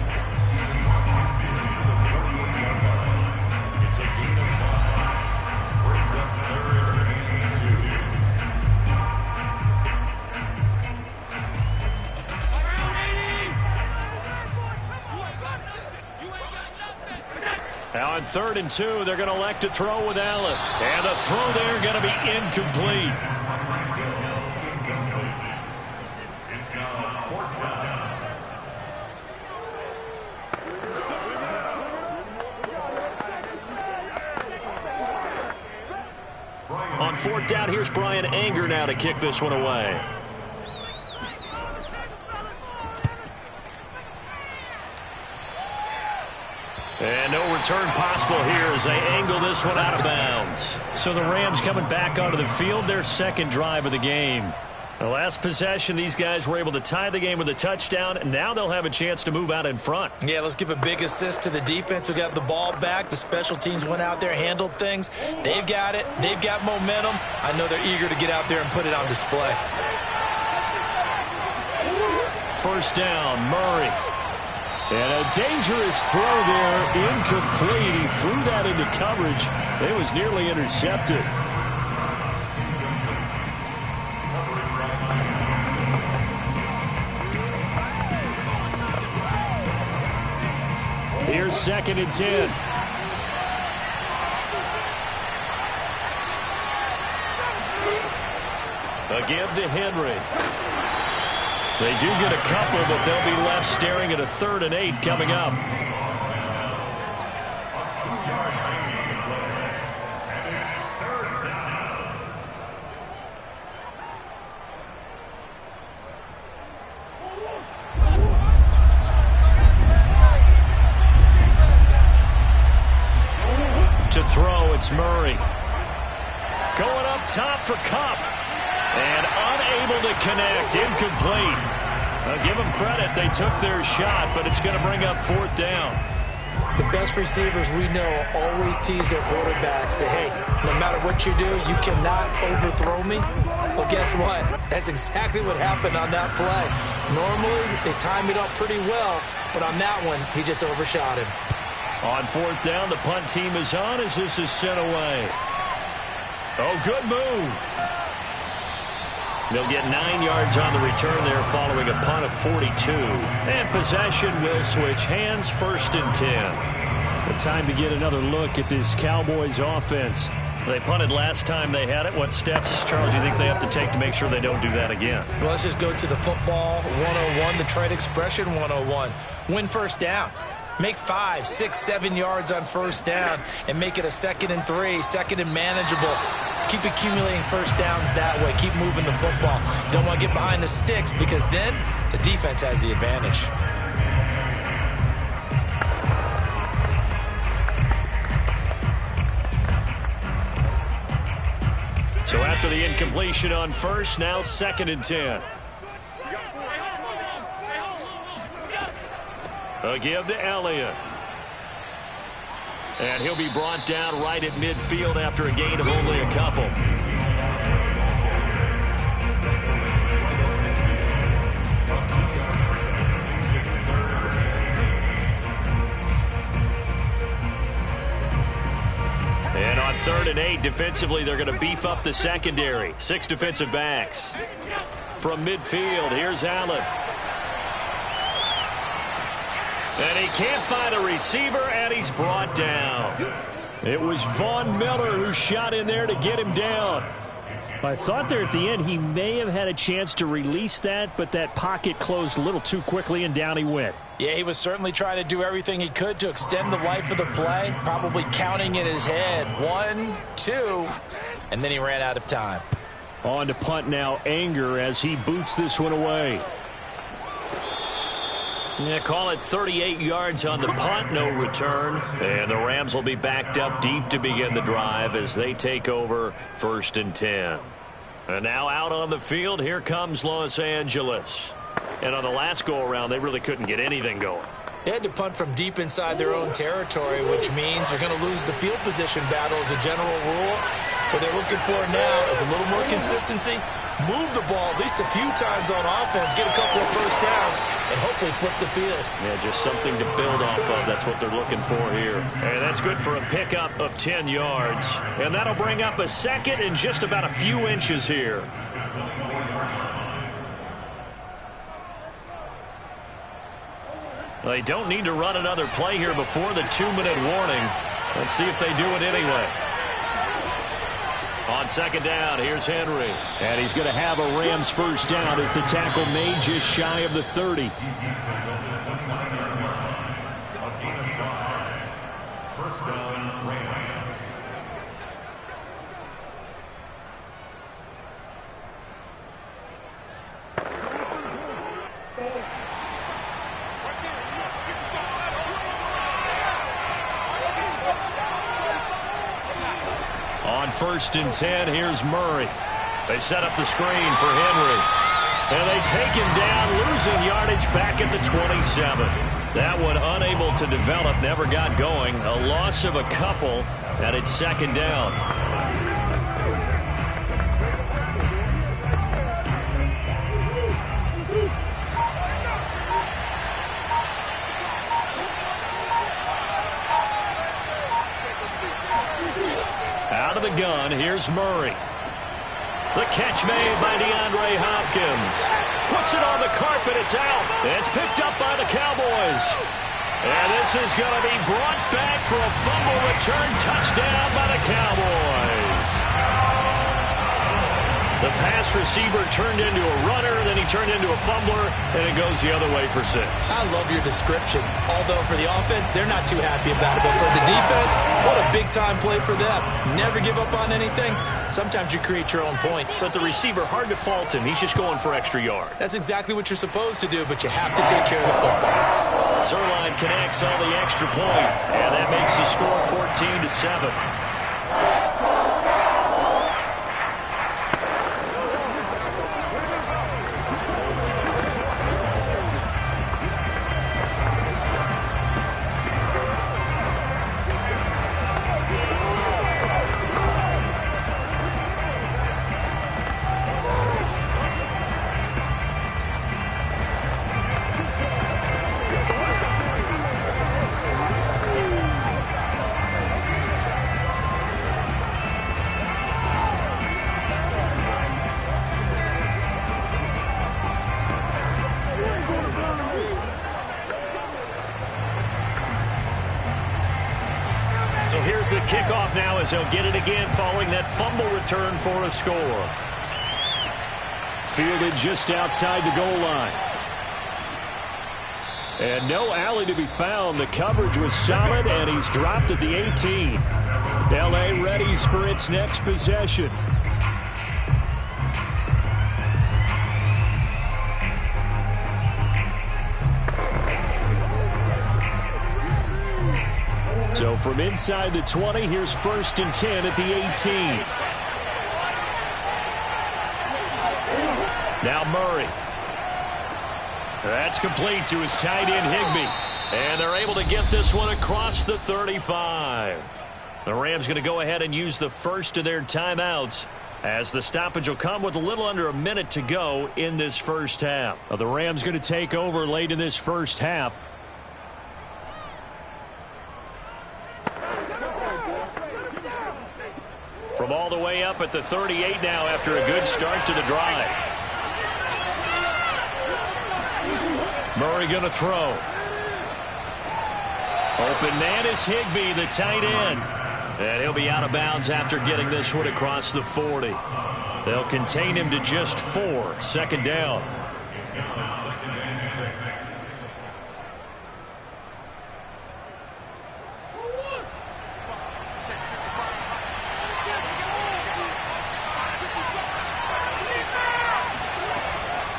Now on 3rd and 2, they're going to elect to throw with Allen. And the throw there going to be incomplete. It's now 4th down. On fourth down, here's Brian Anger now to kick this one away. And no return possible here as they angle this one out of bounds. So the Rams coming back onto the field, their second drive of the game. The last possession, these guys were able to tie the game with a touchdown, and now they'll have a chance to move out in front. Yeah, let's give a big assist to the defense who got the ball back. The special teams went out there, handled things. They've got it. They've got momentum. I know they're eager to get out there and put it on display. First down, Murray. And a dangerous throw there, incomplete. He threw that into coverage. It was nearly intercepted. Here's 2nd and 10. A give to Henry. They do get a couple, but they'll be left staring at a 3rd and 8 coming up. To throw, it's Murray. Going up top for Kupp. And unable to connect, incomplete. I'll give them credit, they took their shot, but it's going to bring up 4th down. The best receivers we know always tease their quarterbacks that, hey, no matter what you do, you cannot overthrow me. Well, guess what? That's exactly what happened on that play. Normally, they time it up pretty well, but on that one, he just overshot him. On 4th down, the punt team is on as this is sent away. Oh, good move. They'll get 9 yards on the return there following a punt of 42. And possession will switch hands, 1st and 10. The time to get another look at this Cowboys offense. They punted last time they had it. What steps, Charles, you think they have to take to make sure they don't do that again? Well, let's just go to the football 101, the trade expression 101. Win first down. Make 5, 6, 7 yards on first down and make it a 2nd and 3, 2nd and manageable. Keep accumulating first downs that way. Keep moving the football. You don't want to get behind the sticks because then the defense has the advantage. So after the incompletion on first, now 2nd and 10. A give to Elliott. And he'll be brought down right at midfield after a gain of only a couple. And on 3rd and 8, defensively, they're going to beef up the secondary. 6 defensive backs. From midfield, here's Allen. And he can't find a receiver, and he's brought down. It was Von Miller who shot in there to get him down. I thought there at the end he may have had a chance to release that, but that pocket closed a little too quickly, and down he went. Yeah, he was certainly trying to do everything he could to extend the life of the play, probably counting in his head. 1, 2, and then he ran out of time. On to punt now, Anger, as he boots this one away. Yeah, call it 38 yards on the punt, no return. And the Rams will be backed up deep to begin the drive as they take over 1st and 10. And now out on the field, here comes Los Angeles. And on the last go-around, they really couldn't get anything going. They had to punt from deep inside their own territory, which means they're going to lose the field position battle as a general rule. What they're looking for now is a little more consistency, move the ball at least a few times on offense, get a couple of first downs, and hopefully flip the field. Yeah, just something to build off of. That's what they're looking for here. And that's good for a pickup of 10 yards. And that'll bring up a 2nd and just about a few inches here. They don't need to run another play here before the 2-minute warning. Let's see if they do it anyway. On 2nd down, here's Henry. And he's going to have a Rams first down as the tackle made just shy of the 30. First down, Rams. first and 10. Here's Murray. They set up the screen for Henry. And they take him down, losing yardage back at the 27. That one unable to develop, never got going. A loss of a couple, and it's second down. Out of the gun, here's Murray. The catch made by DeAndre Hopkins. Puts it on the carpet, it's out. It's picked up by the Cowboys. And this is going to be brought back for a fumble return touchdown by the Cowboys. The pass receiver turned into a runner, then he turned into a fumbler, and it goes the other way for 6. I love your description. Although for the offense, they're not too happy about it. But for the defense, what a big-time play for them. Never give up on anything. Sometimes you create your own points. But the receiver, hard to fault him. He's just going for extra yard. That's exactly what you're supposed to do, but you have to take care of the football. Zerline connects on the extra point, and that makes the score 14-7. So here's the kickoff now as they'll get it again following that fumble return for a score. Fielded just outside the goal line. And no alley to be found. The coverage was solid, and he's dropped at the 18. L.A. readies for its next possession. So from inside the 20, here's first and 10 at the 18. Now Murray. That's complete to his tight end Higbee. And they're able to get this one across the 35. The Rams going to go ahead and use the first of their timeouts, as the stoppage will come with a little under a minute to go in this first half. Now the Rams going to take over late in this first half. From all the way up at the 38 now after a good start to the drive. Murray going to throw. Open man is Higbee, the tight end. And he'll be out of bounds after getting this one across the 40. They'll contain him to just 4. Second down. It's now second and 6.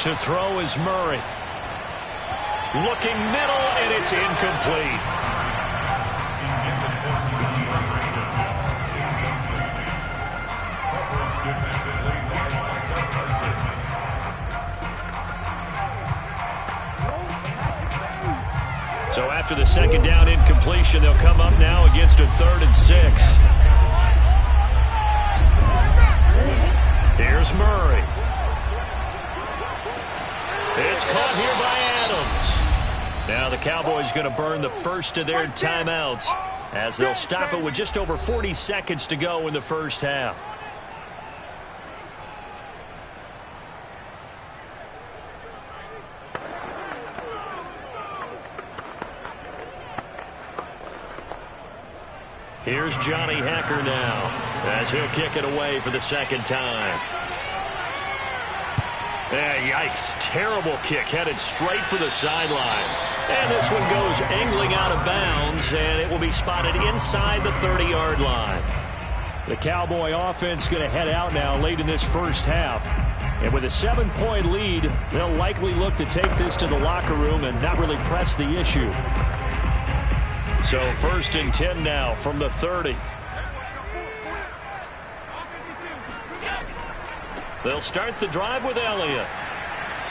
To throw is Murray. Looking middle, and it's incomplete. So after the second down incompletion, they'll come up now against a 3rd and 6. Here's Murray. It's caught here by Adams. Now the Cowboys going to burn the first of their timeouts, as they'll stop it with just over 40 seconds to go in the first half. Here's Johnny Hacker now, as he'll kick it away for the second time. Yikes. Terrible kick headed straight for the sidelines. And this one goes angling out of bounds, and it will be spotted inside the 30-yard line. The Cowboy offense going to head out now late in this first half. And with a 7-point lead, they'll likely look to take this to the locker room and not really press the issue. So 1st and 10 now from the 30. They'll start the drive with Elliott.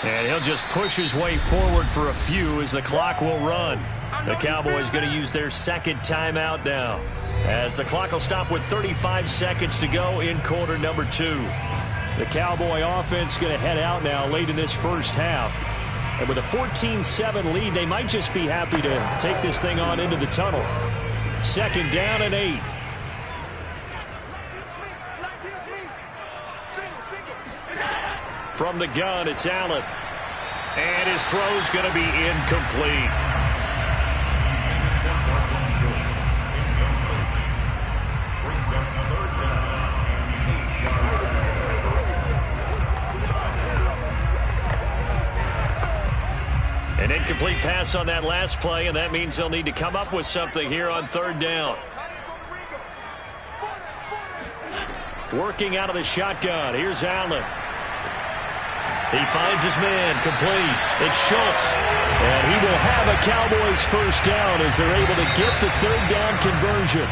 And he'll just push his way forward for a few as the clock will run. The Cowboys going to use their second timeout now, as the clock will stop with 35 seconds to go in quarter number 2. The Cowboy offense going to head out now late in this first half. And with a 14-7 lead, they might just be happy to take this thing on into the tunnel. Second down and 8. From the gun, it's Allen. And his throw's going to be incomplete. An incomplete pass on that last play, and that means they'll need to come up with something here on third down. Working out of the shotgun. Here's Allen. He finds his man, complete. It's Schultz. And he will have a Cowboys first down as they're able to get the third down conversion.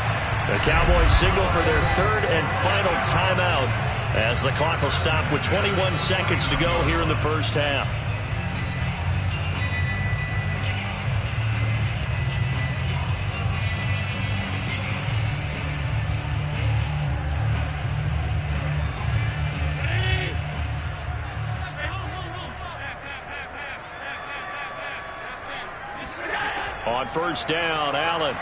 The Cowboys signal for their third and final timeout as the clock will stop with 21 seconds to go here in the first half. On first down, Allen.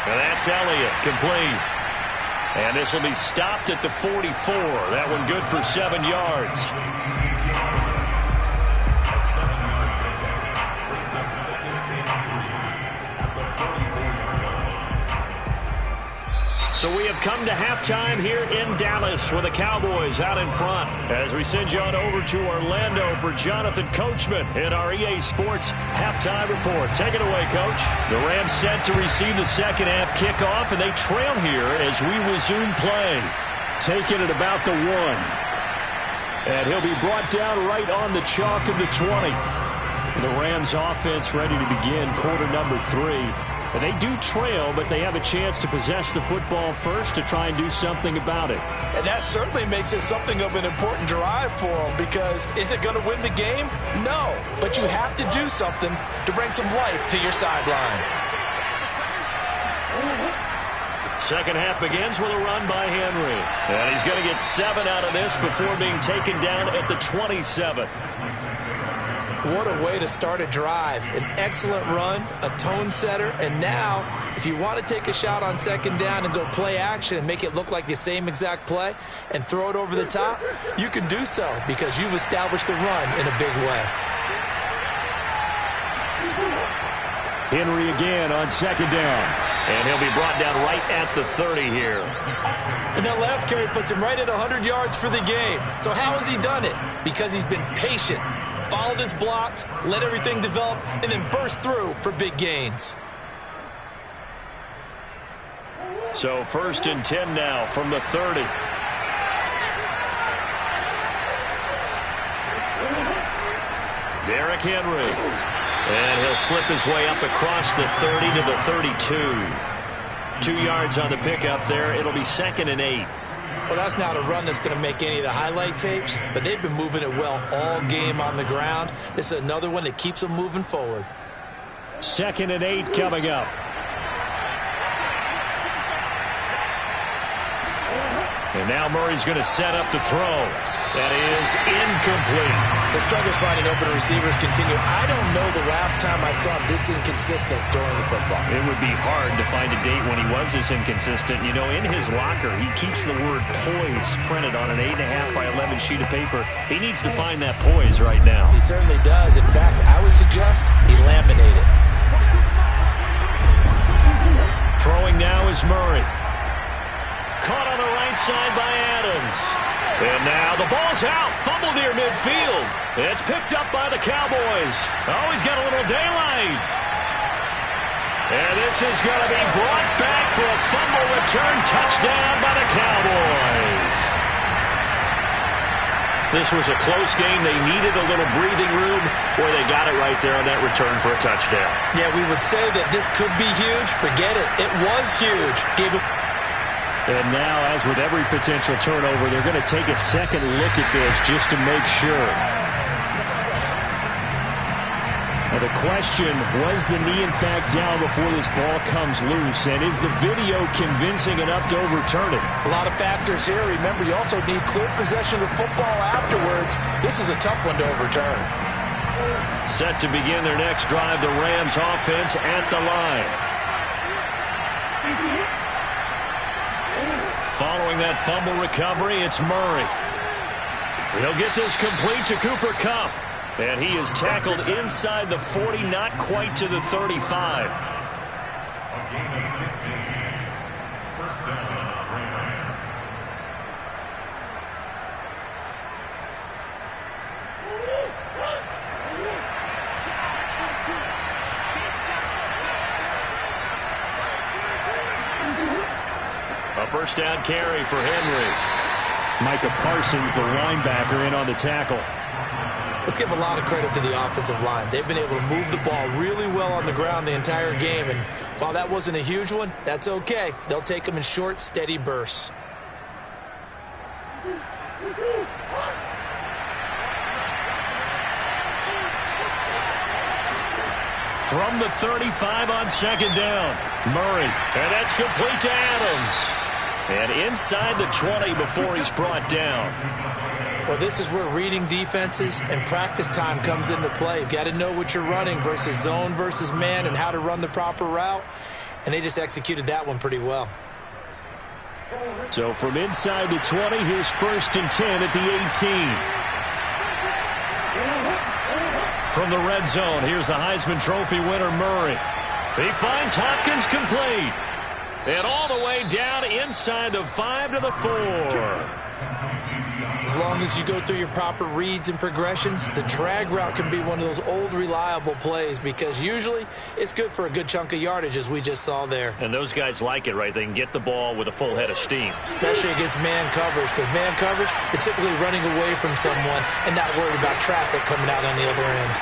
And that's Elliott, complete. And this will be stopped at the 44. That one good for 7 yards. So we have come to halftime here in Dallas with the Cowboys out in front as we send you on over to Orlando for Jonathan Coachman in our EA Sports halftime report. Take it away, Coach. The Rams set to receive the second half kickoff, and they trail here as we resume play. Taking it about the 1. And he'll be brought down right on the chalk of the 20. The Rams offense ready to begin quarter number 3. And they do trail, but they have a chance to possess the football first to try and do something about it. And that certainly makes it something of an important drive for them, because is it going to win the game? No, but you have to do something to bring some life to your sideline. Second half begins with a run by Henry. And he's going to get 7 out of this before being taken down at the 27. What a way to start a drive. An excellent run, a tone setter, and now, if you want to take a shot on second down and go play action and make it look like the same exact play and throw it over the top, you can do so because you've established the run in a big way. Henry again on second down. And he'll be brought down right at the 30 here. And that last carry puts him right at 100 yards for the game. So how has he done it? Because he's been patient. Followed his blocks, let everything develop, and then burst through for big gains. So first and 10 now from the 30. Derrick Henry. And he'll slip his way up across the 30 to the 32. 2 yards on the pickup there. It'll be second and 8. Well, that's not a run that's going to make any of the highlight tapes, but they've been moving it well all game on the ground. This is another one that keeps them moving forward. Second and 8 coming up. And now Murray's going to set up the throw. That is incomplete. The struggles finding open receivers continue. I don't know the last time I saw him this inconsistent during the football. It would be hard to find a date when he was this inconsistent. You know, in his locker, he keeps the word poise printed on an 8.5 by 11 sheet of paper. He needs to find that poise right now. He certainly does. In fact, I would suggest he laminate it. Throwing now is Murray. Caught on the right side by Adams. And now the ball's out. Fumble near midfield. It's picked up by the Cowboys. Oh, he's got a little daylight. And this is going to be brought back for a fumble return touchdown by the Cowboys. This was a close game. They needed a little breathing room, where they got it right there on that return for a touchdown. Yeah, we would say that this could be huge. Forget it. It was huge. Gave it. And now, as with every potential turnover, they're going to take a second look at this just to make sure. Now the question, was the knee in fact down before this ball comes loose? And is the video convincing enough to overturn it? A lot of factors here. Remember, you also need clear possession of the football afterwards. This is a tough one to overturn. Set to begin their next drive, the Rams offense at the line. Following that fumble recovery, it's Murray. He'll get this complete to Cooper Kupp. And he is tackled inside the 40, not quite to the 35. A gain of 15. First down, Rams. A first down carry for Henry. Micah Parsons, the linebacker, in on the tackle. Let's give a lot of credit to the offensive line. They've been able to move the ball really well on the ground the entire game. And while that wasn't a huge one, that's okay. They'll take them in short, steady bursts. From the 35 on second down, Murray. And that's complete to Adams. And inside the 20 before he's brought down. Well, this is where reading defenses and practice time comes into play. You've got to know what you're running versus zone versus man and how to run the proper route. And they just executed that one pretty well. So from inside the 20, here's 1st and 10 at the 18. From the red zone, here's the Heisman Trophy winner, Murray. He finds Hopkins complete. And all the way down inside the 5 to the 4. As long as you go through your proper reads and progressions, the drag route can be one of those old reliable plays because usually it's good for a good chunk of yardage, as we just saw there. And those guys like it, right? They can get the ball with a full head of steam. Especially against man coverage, because man coverage, you're typically running away from someone and not worried about traffic coming out on the other end.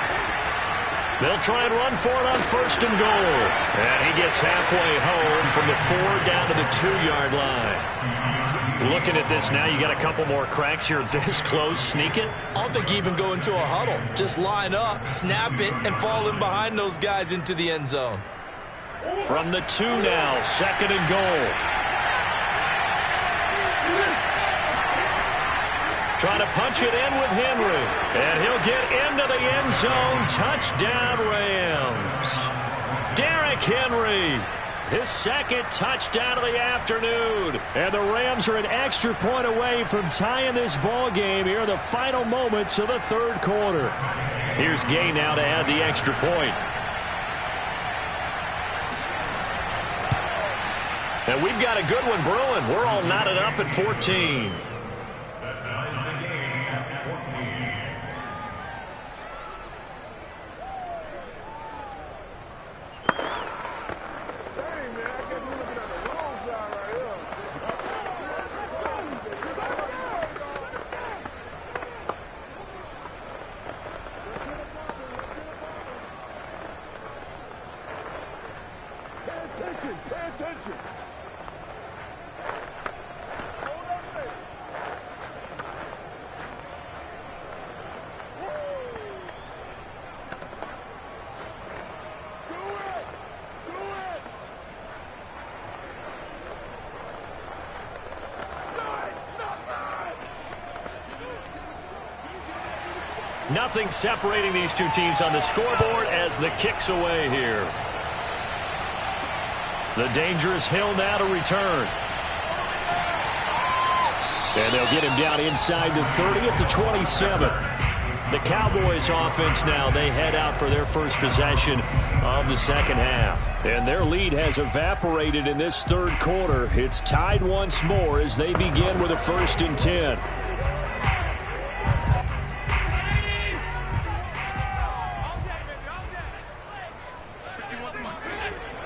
They'll try and run for it on 1st and goal. And he gets halfway home from the 4 down to the 2-yard line. Looking at this now, you got a couple more cracks here this close. Sneak it? I don't think you even go into a huddle. Just line up, snap it, and fall in behind those guys into the end zone. From the 2 now, 2nd and goal. Trying to punch it in with Henry. And he'll get into the end zone. Touchdown, Rams. Derrick Henry. His 2nd touchdown of the afternoon. And the Rams are an extra point away from tying this ball game here in the final moments of the 3rd quarter. Here's Gay now to add the extra point. And we've got a good one brewing. We're all knotted up at 14. That ties the game at 14. Nothing separating these two teams on the scoreboard as the kick's away here. The dangerous Hill now to return. And they'll get him down inside the 30 at the 27. The Cowboys offense now, they head out for their first possession of the 2nd half. And their lead has evaporated in this 3rd quarter. It's tied once more as they begin with a 1st and 10.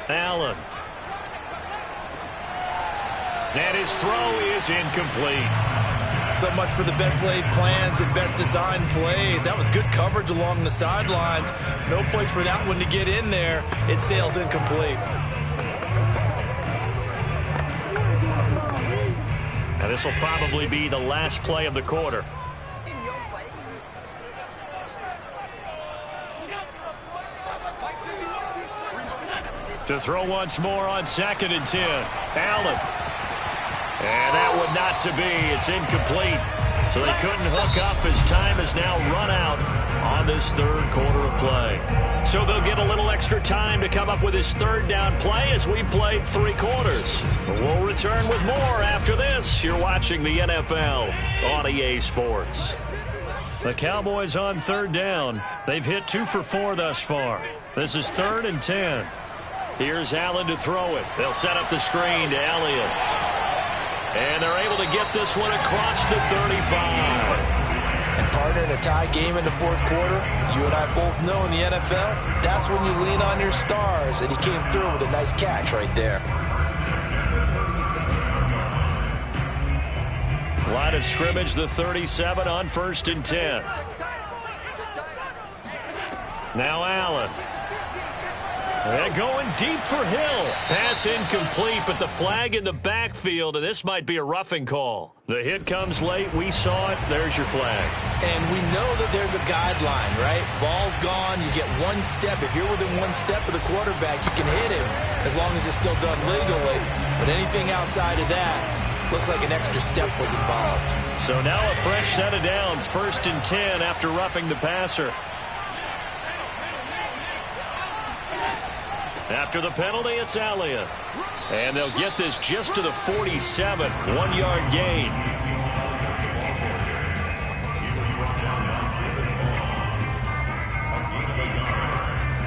Allen. And his throw is incomplete. So much for the best laid plans and best designed plays. That was good coverage along the sidelines. No place for that one to get in there. It sails incomplete. This will probably be the last play of the quarter. To throw once more on 2nd and 10. Allen. And that would not to be. It's incomplete. So they couldn't hook up as time has now run out on this third quarter of play. So they'll get a little extra time to come up with his third down play as we played 3 quarters. We'll return with more after this. You're watching the NFL on EA Sports. The Cowboys on 3rd down. They've hit 2 for 4 thus far. This is 3rd and 10. Here's Allen to throw it. They'll set up the screen to Elliott. And they're able to get this one across the 35. And partner, in a tie game in the 4th quarter, you and I both know in the NFL, that's when you lean on your stars. And he came through with a nice catch right there. Line of scrimmage, the 37 on 1st and 10. Now Allen. They're going deep for Hill. Pass incomplete, but the flag in the backfield, and this might be a roughing call. The hit comes late. We saw it. There's your flag. And we know that there's a guideline, right? Ball's gone. You get 1 step. If you're within 1 step of the quarterback, you can hit him as long as it's still done legally. But anything outside of that, looks like an extra step was involved. So now a fresh set of downs. 1st and 10 after roughing the passer. After the penalty, it's Elliott. And they'll get this just to the 47. 1-yard gain.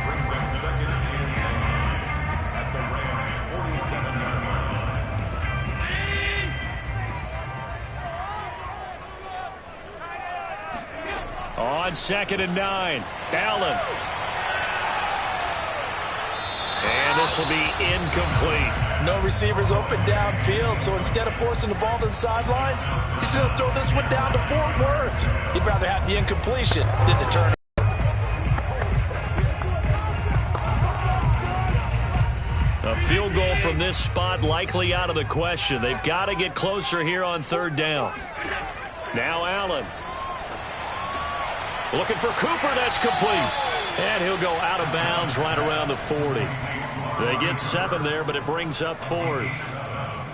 Brings up 2nd and 9 at the Rams' 47-yard line. On 2nd and 9, Allen. And this will be incomplete. No receivers open downfield, so instead of forcing the ball to the sideline, he's going to throw this one down to Fort Worth. He'd rather have the incompletion than to turn it. A field goal from this spot likely out of the question. They've got to get closer here on 3rd down. Now Allen. Looking for Cooper. That's complete. And he'll go out of bounds right around the 40. They get 7 there, but it brings up 4th.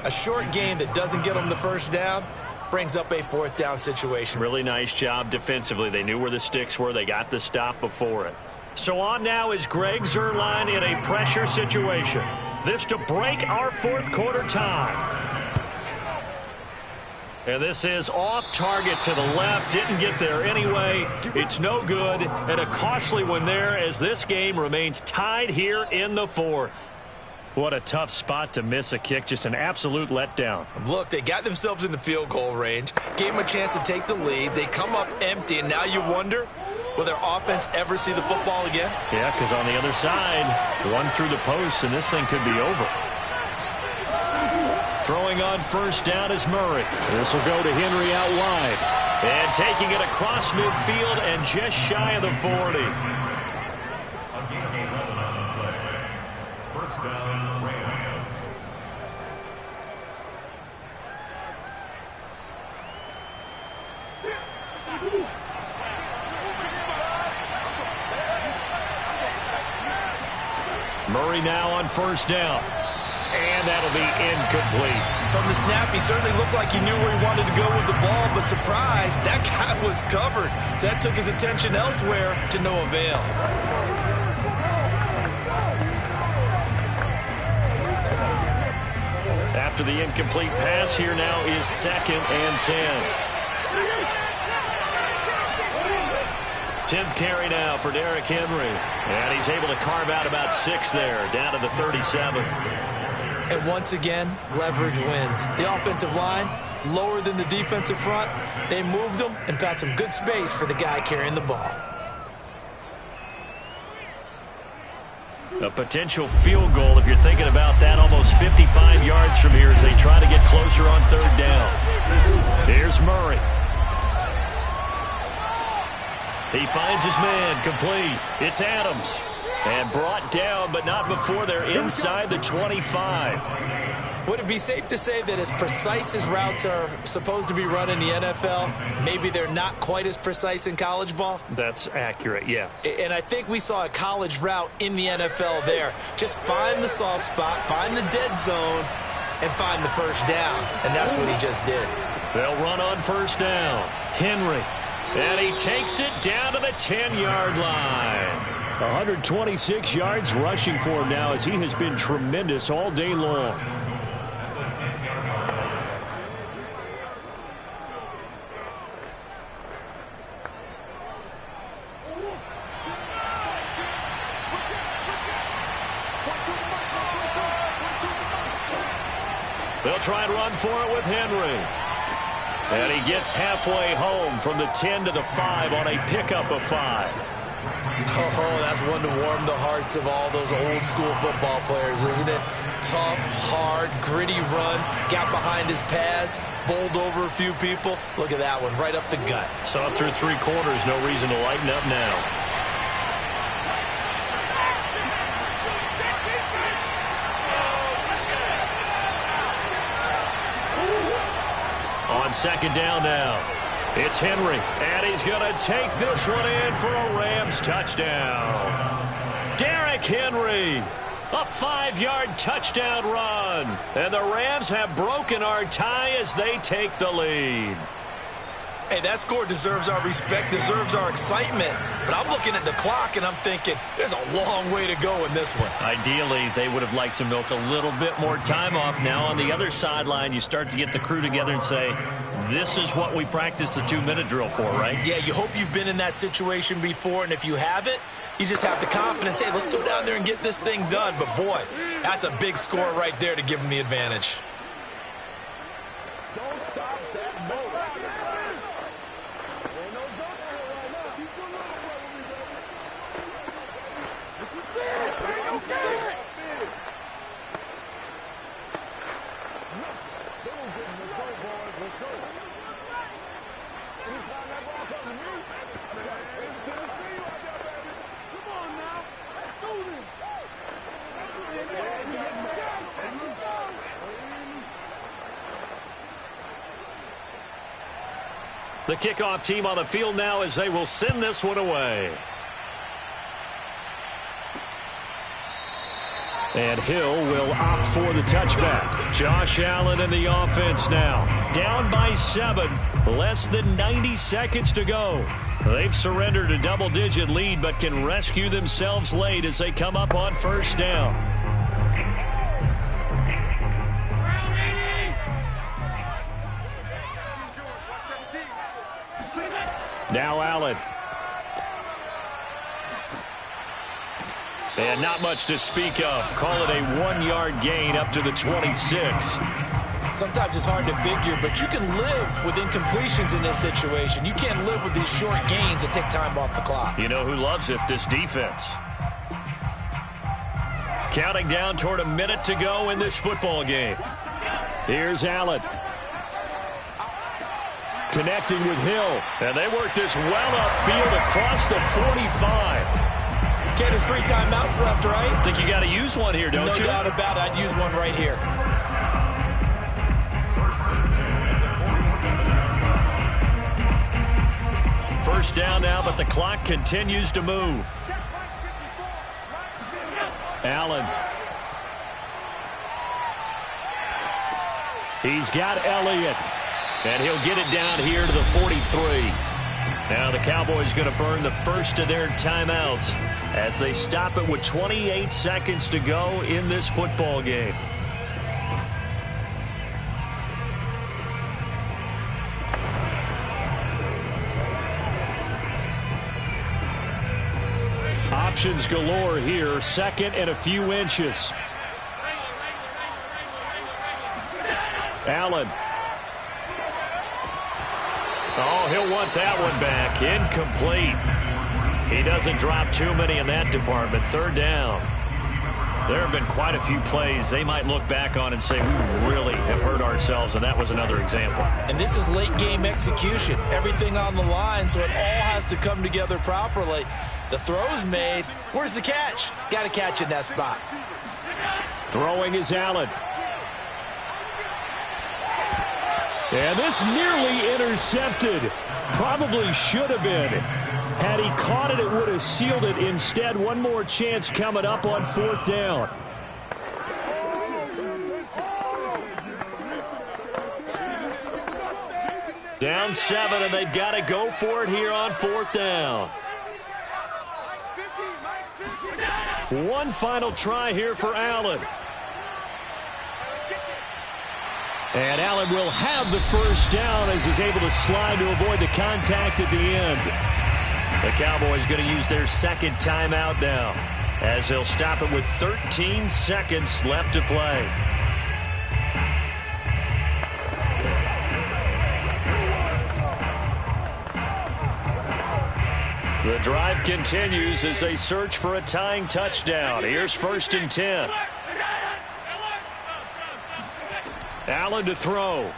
A short game that doesn't get them the 1st down brings up a 4th down situation. Really nice job defensively. They knew where the sticks were. They got the stop before it. So on now is Greg Zuerlein in a pressure situation. This to break our 4th quarter tie. And this is off target to the left. Didn't get there anyway. It's no good. And a costly one there as this game remains tied here in the 4th. What a tough spot to miss a kick. Just an absolute letdown. Look, they got themselves in the field goal range. Gave them a chance to take the lead. They come up empty, and now you wonder, will their offense ever see the football again? Yeah, because on the other side, one through the post, and this thing could be over. Throwing on 1st down is Murray. This will go to Henry out wide. And taking it across midfield and just shy of the 40. A gain of 11 on the play. 1st down, Rams. Murray now on 1st down. And that'll be incomplete. From the snap, he certainly looked like he knew where he wanted to go with the ball, but surprise, that guy was covered. So that took his attention elsewhere to no avail. After the incomplete pass, here now is 2nd and 10. 10th carry now for Derrick Henry. And he's able to carve out about 6 there, down to the 37. And once again, leverage wins. The offensive line, lower than the defensive front. They moved them and found some good space for the guy carrying the ball. A potential field goal, if you're thinking about that, almost 55 yards from here as they try to get closer on 3rd down. Here's Murray. He finds his man, complete. It's Adams. And brought down, but not before they're inside the 25. Would it be safe to say that as precise as routes are supposed to be run in the NFL, maybe they're not quite as precise in college ball? That's accurate, yeah. And I think we saw a college route in the NFL there. Just find the soft spot, find the dead zone, and find the first down. And that's what he just did. They'll run on first down. Henry. And he takes it down to the 10-yard line. 126 yards rushing for him now as he has been tremendous all day long. They'll try and run for it with Henry. And he gets halfway home from the 10 to the 5 on a pickup of 5. Oh, that's one to warm the hearts of all those old school football players, isn't it? Tough, hard, gritty run, got behind his pads, bowled over a few people. Look at that one, right up the gut. Saw it through 3 quarters, no reason to lighten up now. On second down now, it's Henry, and he's going to take this one in for a Rams touchdown. Derrick Henry, a 5-yard touchdown run, and the Rams have broken our tie as they take the lead. Hey, that score deserves our respect, deserves our excitement. But I'm looking at the clock, and I'm thinking, there's a long way to go in this one. Ideally, they would have liked to milk a little bit more time off. Now, on the other sideline, you start to get the crew together and say, this is what we practiced the 2-minute drill for, right? Yeah, you hope you've been in that situation before, and if you haven't, you just have the confidence, hey, let's go down there and get this thing done. But, boy, that's a big score right there to give them the advantage. The kickoff team on the field now as they will send this one away. And Hill will opt for the touchback. Josh Allen in the offense now. Down by 7. Less than 90 seconds to go. They've surrendered a double-digit lead but can rescue themselves late as they come up on first down. Now Allen. And not much to speak of. Call it a 1-yard gain up to the 26. Sometimes it's hard to figure, but you can live with incompletions in this situation. You can't live with these short gains that take time off the clock. You know who loves it? This defense. Counting down toward a minute to go in this football game. Here's Allen. Connecting with Hill. And they work this well upfield across the 45. Okay, there's 3 timeouts left, right? Think you got to use one here, don't you? No doubt about it. I'd use one right here. First down now, but the clock continues to move. Allen. He's got Elliott. And he'll get it down here to the 43. Now the Cowboys going to burn the first of their timeouts as they stop it with 28 seconds to go in this football game. Options galore here. Second and a few inches. Allen. Oh, he'll want that one back. Incomplete. He doesn't drop too many in that department. Third down. There have been quite a few plays they might look back on and say, we really have hurt ourselves, and that was another example. And this is late game execution. Everything on the line, so it all has to come together properly. The throw's made. Where's the catch? Got to catch in that spot. Throwing is Allen. And this nearly intercepted. Probably should have been. Had he caught it, it would have sealed it. Instead, one more chance coming up on 4th down. Down 7, and they've got to go for it here on 4th down. One final try here for Allen. And Allen will have the first down as he's able to slide to avoid the contact at the end. The Cowboys going to use their second timeout now as they'll stop it with 13 seconds left to play. The drive continues as they search for a tying touchdown. Here's 1st and 10. Allen to throw.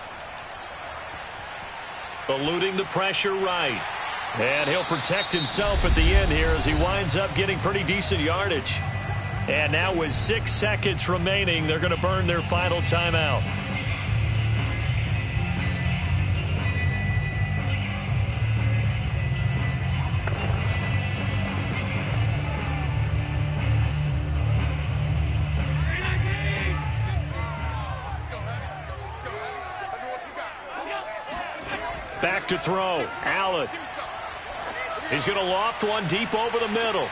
Eluding the pressure right. And he'll protect himself at the end here as he winds up getting pretty decent yardage. And now with 6 seconds remaining, they're going to burn their final timeout. Back to throw. Allen. He's going to loft one deep over the middle.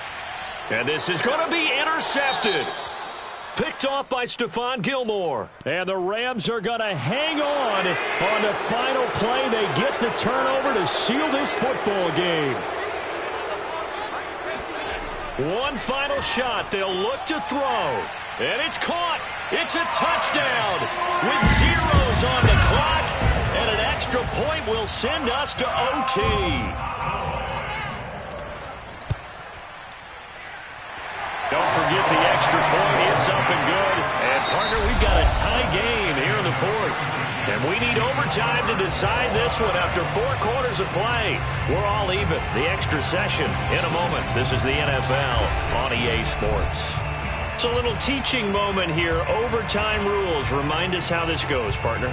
And this is going to be intercepted. Picked off by Stephon Gilmore. And the Rams are going to hang on the final play. They get the turnover to seal this football game. One final shot. They'll look to throw. And it's caught. It's a touchdown with zeros on the clock. And an extra point will send us to OT. Don't forget the extra point. It's up and good. And, partner, we've got a tie game here in the 4th. And we need overtime to decide this one after 4 quarters of play. We're all even. The extra session in a moment. This is the NFL on EA Sports. It's a little teaching moment here. Overtime rules. Remind us how this goes, partner.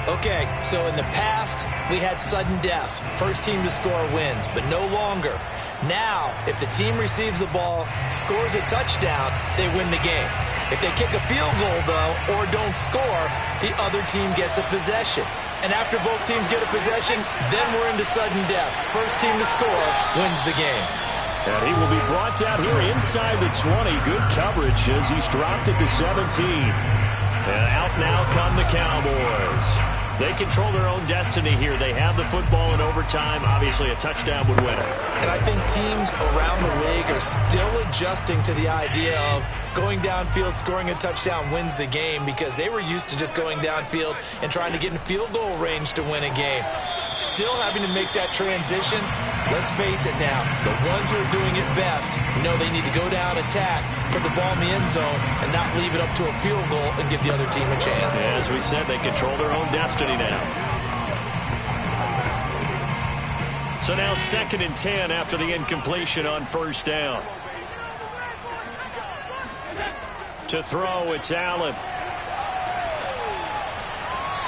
Okay, so in the past, we had sudden death. First team to score wins, but no longer. Now, if the team receives the ball, scores a touchdown, they win the game. If they kick a field goal, though, or don't score, the other team gets a possession. And after both teams get a possession, then we're into sudden death. First team to score wins the game. And he will be brought down here inside the 20. Good coverage as he's dropped at the 17. And out now come the Cowboys. They control their own destiny here. They have the football in overtime. Obviously, a touchdown would win it. And I think teams around the league are still adjusting to the idea of going downfield, scoring a touchdown wins the game because they were used to just going downfield and trying to get in field goal range to win a game. Still having to make that transition. Let's face it now, the ones who are doing it best know they need to go down, attack, put the ball in the end zone, and not leave it up to a field goal and give the other team a chance. As we said, they control their own destiny now. So now 2nd and 10 after the incompletion on 1st down. To throw, it's Allen.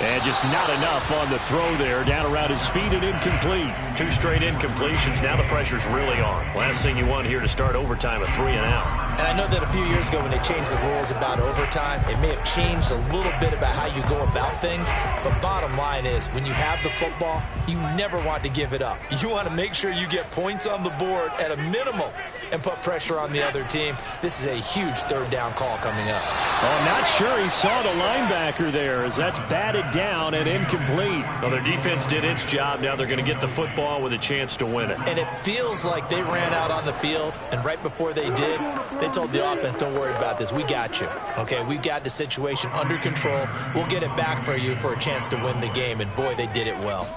And just not enough on the throw there. Down around his feet and incomplete. 2 straight incompletions. Now the pressure's really on. Last thing you want here to start overtime, a 3 and out. And I know that a few years ago when they changed the rules about overtime, it may have changed a little bit about how you go about things. But bottom line is, when you have the football, you never want to give it up. You want to make sure you get points on the board at a minimum and put pressure on the other team. This is a huge 3rd down call coming up. Oh, I'm not sure he saw the linebacker there as that's batted down and incomplete. Well, their defense did its job. Now they're going to get the football with a chance to win it. And it feels like they ran out on the field, and right before they did, they told the offense, don't worry about this. We got you. Okay, we've got the situation under control. We'll get it back for you for a chance to win the game. And, boy, they did it well.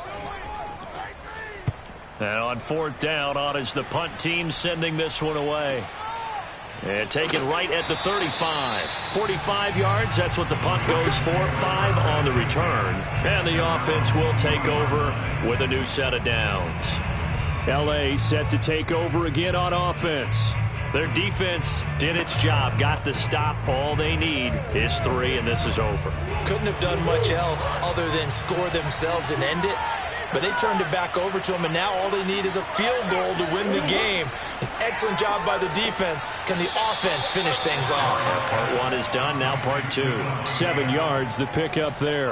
And on 4th down, on is the punt team sending this one away. And taken right at the 35. 45 yards, that's what the punt goes for. 5 on the return. And the offense will take over with a new set of downs. L.A. set to take over again on offense. Their defense did its job, got the stop. All they need is 3, and this is over. Couldn't have done much else other than score themselves and end it. But they turned it back over to them, and now all they need is a field goal to win the game. An excellent job by the defense. Can the offense finish things off? Part 1 is done, now part 2. 7 yards, the pickup there.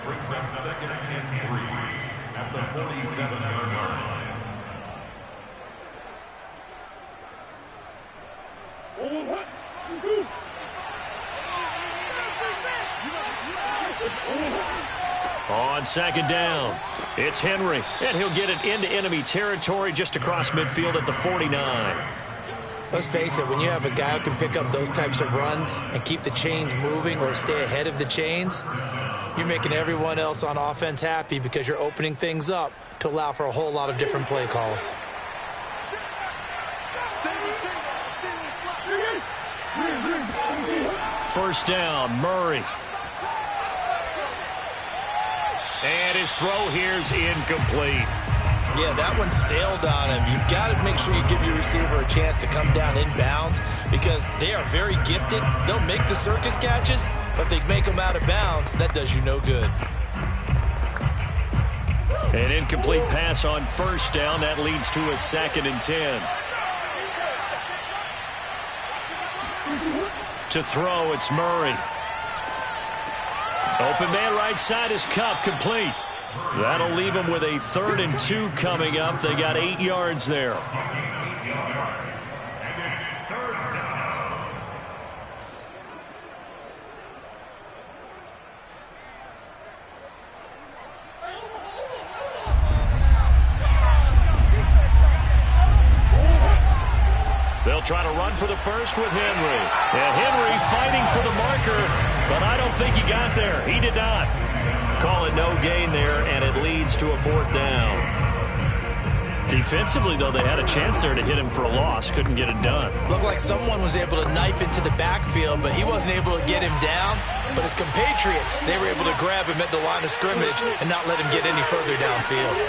Brings up 2nd and 3 at the 47-yard line. On 2nd down, it's Henry, and he'll get it into enemy territory just across midfield at the 49. Let's face it, when you have a guy who can pick up those types of runs and keep the chains moving or stay ahead of the chains, you're making everyone else on offense happy because you're opening things up to allow for a whole lot of different play calls. First down, Murray. And his throw here's incomplete. Yeah, that one sailed on him. You've got to make sure you give your receiver a chance to come down inbounds because they are very gifted. They'll make the circus catches, but they make them out of bounds. That does you no good. An incomplete pass on first down. That leads to a 2nd and 10. To throw, it's Murray. Open man right side is Cup, complete. That'll leave them with a 3rd and 2 coming up. They got 8 yards there. And it's 3rd down. They'll try to run for the first with Henry. And Henry fighting for the marker, but I don't think he got there. He did not. Call it no gain there, and it leads to a 4th down. Defensively, though, they had a chance there to hit him for a loss. Couldn't get it done. Looked like someone was able to knife into the backfield, but he wasn't able to get him down. But his compatriots, they were able to grab him at the line of scrimmage and not let him get any further downfield.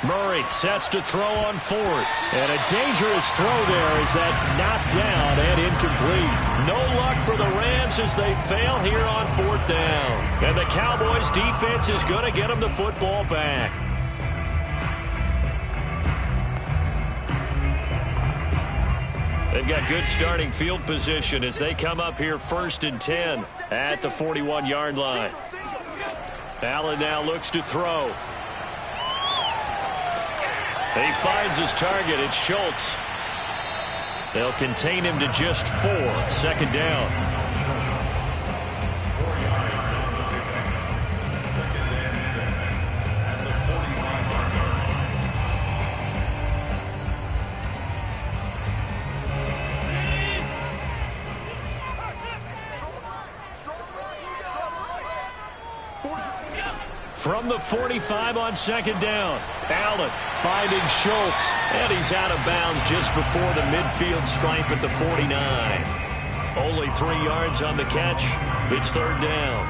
Murray sets to throw on 4th. And a dangerous throw there as that's knocked down and incomplete. No luck for the Rams as they fail here on 4th down. And the Cowboys defense is going to get them the football back. They've got good starting field position as they come up here 1st and 10 at the 41-yard line. Allen now looks to throw. He finds his target. It's Schultz. They'll contain him to just 4. 2nd down. 4 yards on the pickup. 2nd and 6 at the 45-yard line. From the 45 on 2nd down. Allen finding Schultz. And he's out of bounds just before the midfield stripe at the 49. Only 3 yards on the catch. It's 3rd down.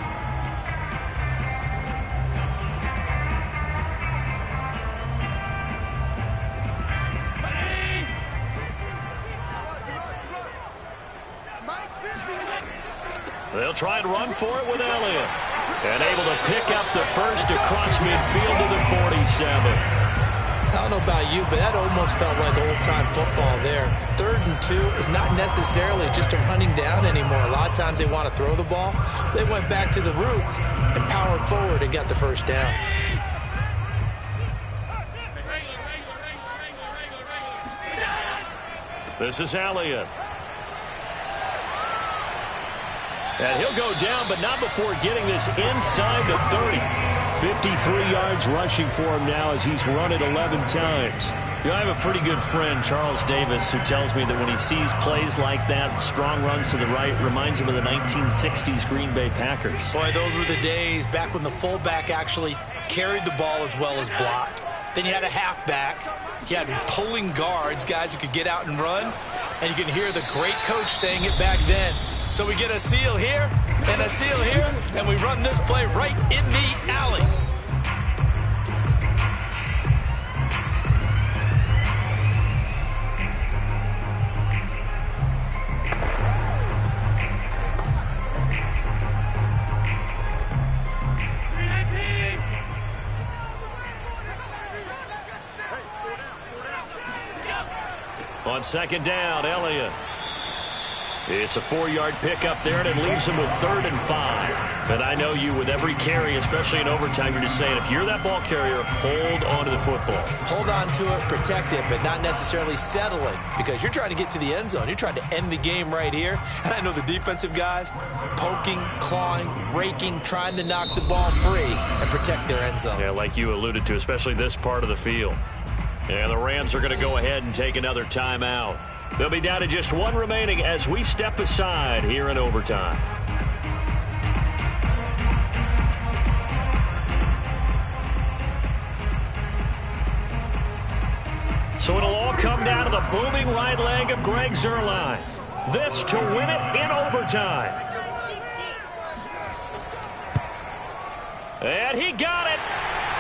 They'll try and run for it with Elliott. And able to pick up the first across midfield to the 47. I don't know about you, but that almost felt like old-time football there. 3rd and 2 is not necessarily just a running down anymore. A lot of times they want to throw the ball. They went back to the roots and powered forward and got the first down. This is Elliott. And he'll go down, but not before getting this inside the 30. 53 yards rushing for him now as he's run it 11 times. You know, I have a pretty good friend, Charles Davis, who tells me that when he sees plays like that, strong runs to the right, reminds him of the 1960s Green Bay Packers. Boy, those were the days back when the fullback actually carried the ball as well as blocked. Then you had a halfback. You had pulling guards, guys who could get out and run. And you can hear the great coach saying it back then. So we get a seal here and a seal here, and we run this play right in the alley. On second down, Elliott. It's a 4-yard pickup there, and it leaves him with 3rd and 5. And I know you, with every carry, especially in overtime, you're just saying, if you're that ball carrier, hold on to the football. Hold on to it, protect it, but not necessarily settling, because you're trying to get to the end zone. You're trying to end the game right here. And I know the defensive guys, poking, clawing, raking, trying to knock the ball free and protect their end zone. Yeah, like you alluded to, especially this part of the field. And the Rams are going to go ahead and take another timeout. They'll be down to just 1 remaining as we step aside here in overtime. So it'll all come down to the booming right leg of Greg Zuerlein. This to win it in overtime. And he got it.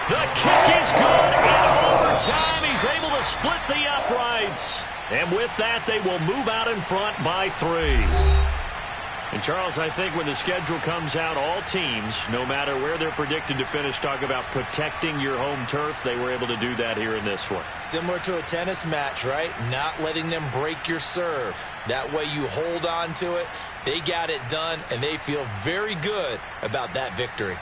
The kick is good in overtime. He's able to split the uprights. And with that, they will move out in front by 3. And, Charles, I think when the schedule comes out, all teams, no matter where they're predicted to finish, talk about protecting your home turf. They were able to do that here in this one. Similar to a tennis match, right? Not letting them break your serve. That way you hold on to it. They got it done, and they feel very good about that victory.